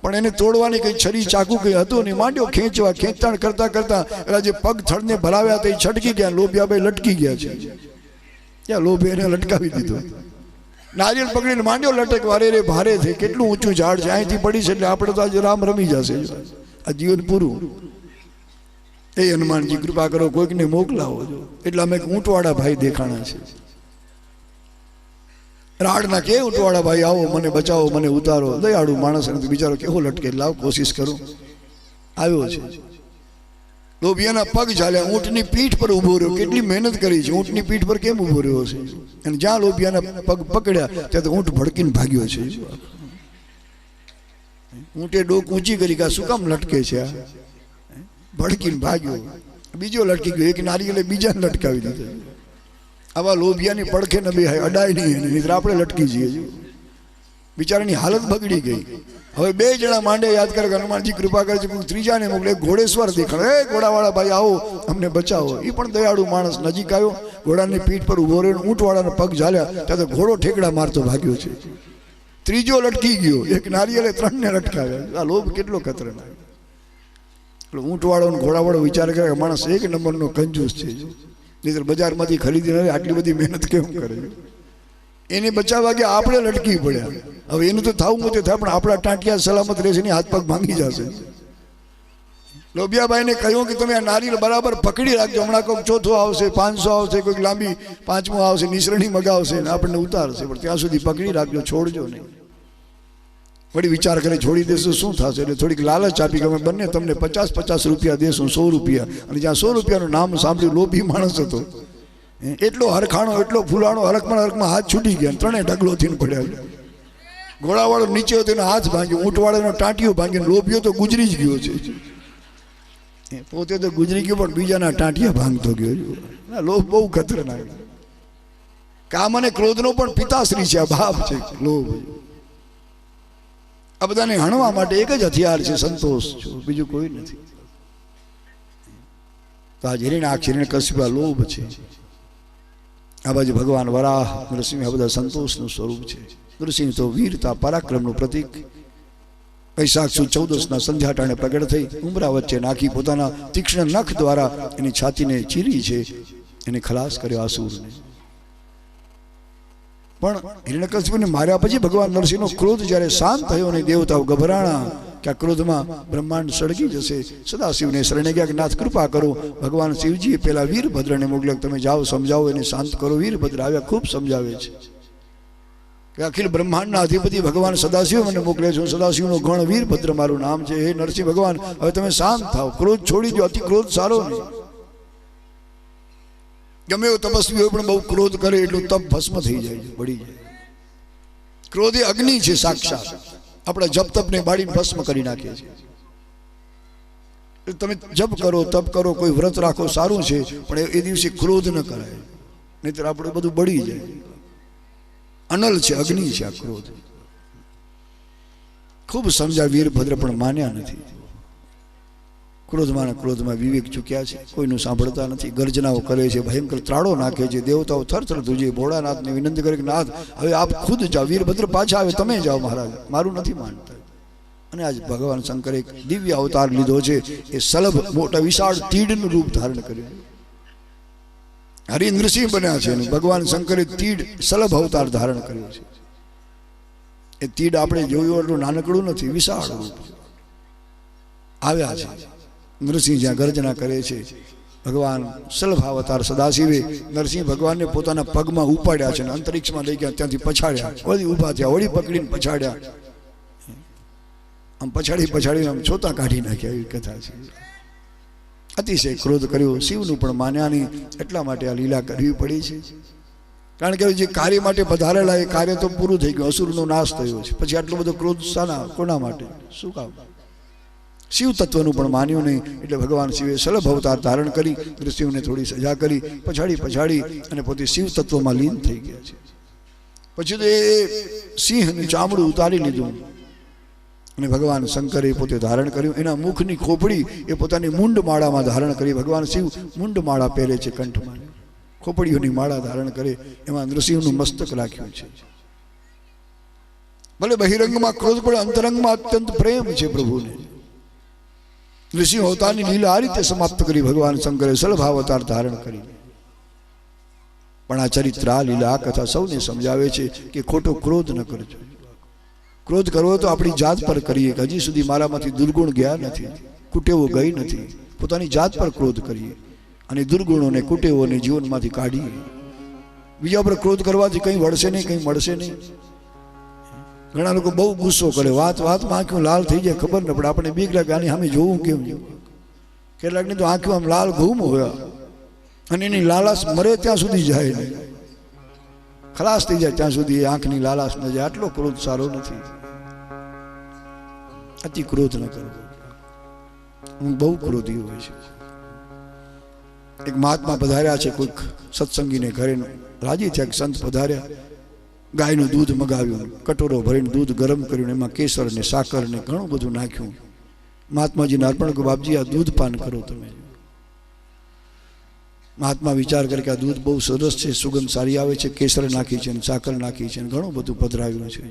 પણ એને તોડવાની કંઈ છરી ચાકુ કંઈ હતું નહીં. માંડ્યો ખેંચવા, ખેંચાણ કરતા કરતા એના જે પગ થડને ભરાવ્યા તે છટકી ગયા. લોભિયાભાઈ લટકી ગયા છે. ત્યાં લોભે એને લટકાવી દીધો. નારિયેલ પકડીને માંડ્યો લટકવા. રે ભારે થઈ, કેટલું ઊંચું ઝાડ છે, અહીંથી પડી છે એટલે આપણે તો આજે રામ રમી જશે, આ જીવન પૂરું. એ હનુમાનજી કૃપા કરો, કોઈકને મોકલાવો. એટલે અમે ઊંટવાળા ભાઈ દેખાણા છે. રાડના કે ઊંટવાળા ભાઈ આવો, મને બચાવો, મને ઉતારો. દયાળુ માણસ બિચારો કેવો લટકે, લાવ કોશિશ કરું. આવ્યો છે. લોભિયાના પગ ચાલ્યા, ઊંટની પીઠ પર ઊભો રહ્યો. કેટલી મહેનત કરી છે, ઊંટની પીઠ પર કેમ ઊભો રહ્યો છે? અને જ્યાં લોભિયાના પગ પકડ્યા ત્યાં તો ઊંટ ભડકીને ભાગ્યો છે. ઊંટે ડોક ઊંચી કરી કે શું કામ લટકે છે? આ ભડકીને ભાગ્યો. બીજો લટકી ગયો, એક નારિયેલે બીજાને લટકાવી દીધો. આવા લોભિયાની પડખે ન બેહાય, અડાય નહીં, નહીં આપણે લટકી જઈએ. બિચારાની હાલત બગડી ગઈ. હવે બે જણા માંડે યાદ કરે કે હનુમાનજી કૃપા કરે છે, ત્રીજાને મોકલે. ઘોડેશ્વર દેખાડે, એ ઘોડાવાળા ભાઈ આવો, અમને બચાવો. એ પણ દયાળુ માણસ નજીક આવ્યો, ઘોડાની પીઠ પર ઉભો રહ્યો, ઊંટવાળાના પગ ઝાલ્યા ત્યાં તો ઘોડો ઠેકડા મારતો ભાગ્યો છે. ત્રીજો લટકી ગયો, એક નારિયેલે ત્રણને લટકાવ્યા. આ લોભ કેટલો ખતરનાક! ઊંટવાળો અને ઘોડાવાળો વિચાર કરે કે માણસ એક નંબરનો કંજૂસ છે, નહીંતર બજારમાંથી ખરીદીને આટલી બધી મહેનત કેમ કરે? એને બચાવવા ગયા, આપણે લટકી પડ્યા. હવે એનું તો થવું મોતે થાય, પણ આપણા ટાંટિયા સલામત રહેશે ને, હાથ પગ ભાંગી જશે. લોભિયાભાઈને કહ્યું કે તમે આ નારિયેળ બરાબર પકડી રાખજો, હમણાં કોઈક ચોથો આવશે, 500 આવશે, કોઈક લાંબી 5મો આવશે, નિસરણી મગાવશે ને આપણને ઉતારશે, પણ ત્યાં સુધી પકડી રાખજો, છોડજો નહીં. વળી વિચાર કરે છોડી દેશું શું થશે? એટલે થોડીક લાલચ આપી કે અમે બંને તમને 50 રૂપિયા દેશું, 100 રૂપિયા. અને જ્યાં 100 રૂપિયાનું નામ સાંભળ્યું, લોભી માણસ હતો, એટલો હરખાણો, એટલો ફૂલાણો, હરકમાં હાથ છૂટી ગયા, ત્રણેય ઢગલો થઈને પડ્યા. ઘોડાવાળો નીચે હતો, એનો હાથ ભાંગ્યો, ઊંટવાળાનો ટાંટિયો ભાંગ્યો. લોભીઓ તો ગુજરી જ ગયો છે, પોતે તો ગુજરી ગયો, પણ બીજાના ટાંટિયા ભાંગતો ગયો. લોભ બહુ ખતરનાક. કામ અને ક્રોધનો પણ પિતાશ્રી છે, આ બાપ છે લોભ. આ બધાને હણવા માટે એક જ હથિયાર છે, સંતોષ, બીજું કોઈ નથી. તો આ હિરણ્યાક્ષ લોભ છે. આ બાજુ ભગવાન વરાહ નરસિંહ, આ બધા સંતોષનું સ્વરૂપ છે. નરસિંહ તો વીરતા પરાક્રમનું પ્રતીક. વૈશાખ સુદ 14ના સંધ્યા ટાણે પ્રગટ થઈ, ઉમરા વચ્ચે નાખી, પોતાના તીક્ષ્ણ નખ દ્વારા એની છાતીને ચીરી છે, એને ખલાસ કર્યો આસુરને. પણ હિરણ્યકશિપુને માર્યા પછી ભગવાન નરસિંહનો ક્રોધ જ્યારે શાંત થયો અને દેવતાઓ ગભરાણા કે આ ક્રોધમાં બ્રહ્માંડ સળગી જશે, સદાશિવને શરણે ગયા કે નાથ કૃપા કરો. ભગવાન શિવજીએ પેલા વીરભદ્રને મોકલ્યા, તમે જાઓ, સમજાવો, એને શાંત કરો. વીરભદ્ર આવ્યા, ખૂબ સમજાવે છે કે અખિલ બ્રહ્માંડના અધિપતિ ભગવાન સદાશિવ મને મોકલે છે, સદાશિવનો ગણ વીરભદ્ર મારું નામ છે. હે નરસિંહ ભગવાન, હવે તમે શાંત થાઓ, ક્રોધ છોડી દો, અતિ ક્રોધ સારો નહીં. ગમે એવો તપસ્વી હોય પણ બહુ ક્રોધ કરે એટલું તપ ભસ્મ થઈ જાય છે, બળી જાય. ક્રોધ એ અગ્નિ છે સાક્ષાત, આપણા જપ તપને બાળીને ભસ્મ કરી નાખે છે. તમે જપ કરો, તપ કરો, કોઈ વ્રત રાખો, સારું છે, પણ એ દિવસે ક્રોધ ન કરાય, નહીતર આપણે બધું બળી જાય. અનલ છે, અગ્નિ છે આ ક્રોધ. ખૂબ સમજાય, વીરભદ્ર પણ માન્યા નથી. ક્રોધમાં વિવેક ચૂક્યા છે, કોઈનું સાંભળતા નથી, ગર્જનાઓ કરે છે, ભયંકર ત્રાળો નાખે છે. દેવતાઓ થરથર ધ્રુજે, ભોળાનાથને વિનંતી કરે કે નાથ હવે આપ ખુદ જાઓ, વીરભદ્ર પાછા આવે, તમે જાઓ મહારાજ, મારું નથી માનતા. અને આજ ભગવાન શંકરે એક દિવ્ય અવતાર લીધો છે, એ સલભ મોટા વિશાળ તીડનું રૂપ ધારણ કર્યું. હરિન્દ્રસિંહ બન્યા છે, ભગવાન શંકરે તીડ સલભ અવતાર ધારણ કર્યો છે. એ તીડ આપણે જોયું એટલું નાનકડું નથી, વિશાળ રૂપ આવ્યા છે. નરસિંહ જ્યાં ગર્જના કરે છે, ભગવાન સલભાવતાર સદાશિવે નરસિંહ ભગવાનને પોતાના પગમાં ઉપાડ્યા છે, અંતરિક્ષમાં લઈ ગયા, ત્યાંથી પછાડ્યા, વળી ઊભા થયા, વળી પકડીને પછાડ્યા, આમ પછાડી આમ છોતા કાઢી નાખ્યા, એવી કથા છે. અતિશય ક્રોધ કર્યો, શિવનું પણ માન્યા નહીં, એટલા માટે આ લીલા કરવી પડી છે. કારણ કે જે કાર્ય માટે પધારેલા એ કાર્ય તો પૂરું થઈ ગયું, અસુરનો નાશ થયો છે, પછી આટલો બધો ક્રોધ કોના માટે, શું કામ? શિવ તત્વનું પણ માન્યું નહીં, એટલે ભગવાન શિવે સલભ અવતાર ધારણ કરી નૃસિંહને થોડી સજા કરી, પછાડી અને પોતે શિવ તત્વમાં લીન થઈ ગયા છે. પછી તો એ સિંહનું ચામડું ઉતારી લીધું અને ભગવાન શંકરે પોતે ધારણ કર્યું. એના મુખની ખોપડી એ પોતાની મુંડ માળામાં ધારણ કરી. ભગવાન શિવ મુંડ માળા પહેરે છે કંઠમાં, ખોપડીઓની માળા ધારણ કરે, એમાં નૃસિંહનું મસ્તક રાખ્યું છે. ભલે બહિરંગમાં ક્રોધ પણ અંતરંગમાં અત્યંત પ્રેમ છે પ્રભુને. નૃસિંહ અવતારની લીલા આ રીતે સમાપ્ત કરી ભગવાન શંકરે સલભાવતાર ધારણ કરી. પણ આ ચરિત્ર, આ લીલા, આ કથા સૌને સમજાવે છે કે ખોટો ક્રોધ ન કરજો. ક્રોધ કરવો તો આપણી જાત પર કરીએ, કે હજી સુધી મારામાંથી દુર્ગુણ ગયા નથી, કુટેવો ગઈ નથી, પોતાની જાત પર ક્રોધ કરીએ અને દુર્ગુણોને કુટેવોને જીવનમાંથી કાઢીએ. બીજા પર ક્રોધ કરવાથી કંઈ વળશે નહીં, કંઈ મળશે નહીં. ઘણા લોકો બહુ ગુસ્સો કરે, વાતમાં આંખો લાલ થઈ જાય, ખબર ન પડે, આપણે બીક લાગે આની સામે જોવું કેમ. કેટલાકની તો આંખો આમ લાલ ઘૂમ હોય અને એની લાલાશ મરે ત્યાં સુધી જાય નહીં, ખલાસ થઈ જાય ત્યાં સુધી એ આંખની લાલાશ ન જાય. આટલો ક્રોધ સારો નથી. અતિ ક્રોધ ન કરવો. હું બહુ ક્રોધી હોય છે. એક મહાત્મા પધાર્યા છે કોઈક સત્સંગીને ઘરે, રાજી થયા કે સંત પધાર્યા. ગાયનું દૂધ મગાવ્યું, કટોરો ભરીને દૂધ ગરમ કર્યું, એમાં કેસર ને સાકર ને ઘણું બધું નાખ્યું. મહાત્માજીને અર્પણ કર્યું, બાપજી આ દૂધ પાન કરો તમે. મહાત્મા વિચાર કરે કે આ દૂધ બહુ સરસ છે, સુગંધ સારી આવે છે, કેસર નાખી છે, સાકર નાખી છે, ઘણું બધું પધરાવ્યું છે.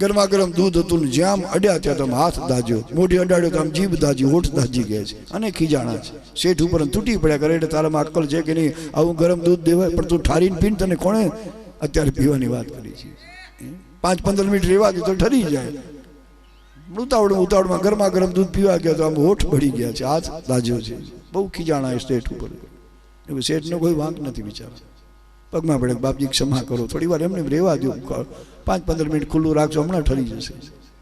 ગરમા ગરમ દૂધ હતું ને જ્યાં અડ્યા ત્યાં તો હાથ દાજ્યો, મોઢી અડાડ્યો તો આમ જીભ દાજી, હોઠ દાજી ગયા છે અને ખીજાણા છે. શેઠ ઉપર તૂટી પડ્યા કરે, એટલે તારામાં અક્કલ છે કે નહીં, આવું ગરમ દૂધ દેવાય? પણ તું ઠારીને પીને તને કોણે અત્યારે પીવાની વાત કરી છે? 5-15 મિનિટ રહેવા દે તો ઠરી જાય. ઉતાવળમાં ગરમા ગરમ દૂધ પીવા ગયા તો આમ હોઠ બળી ગયા છે, હાથ દાજ્યો છે. બહુ ખીજાણા શેઠ ઉપર. શેઠનો કોઈ વાંક નથી બિચારા. પગમાં પડે, બાપજી ક્ષમા કરો, થોડી વાર એમને રહેવા દો, 5-15 મિનિટ ખુલ્લું રાખજો, હમણાં ઠરી જશે.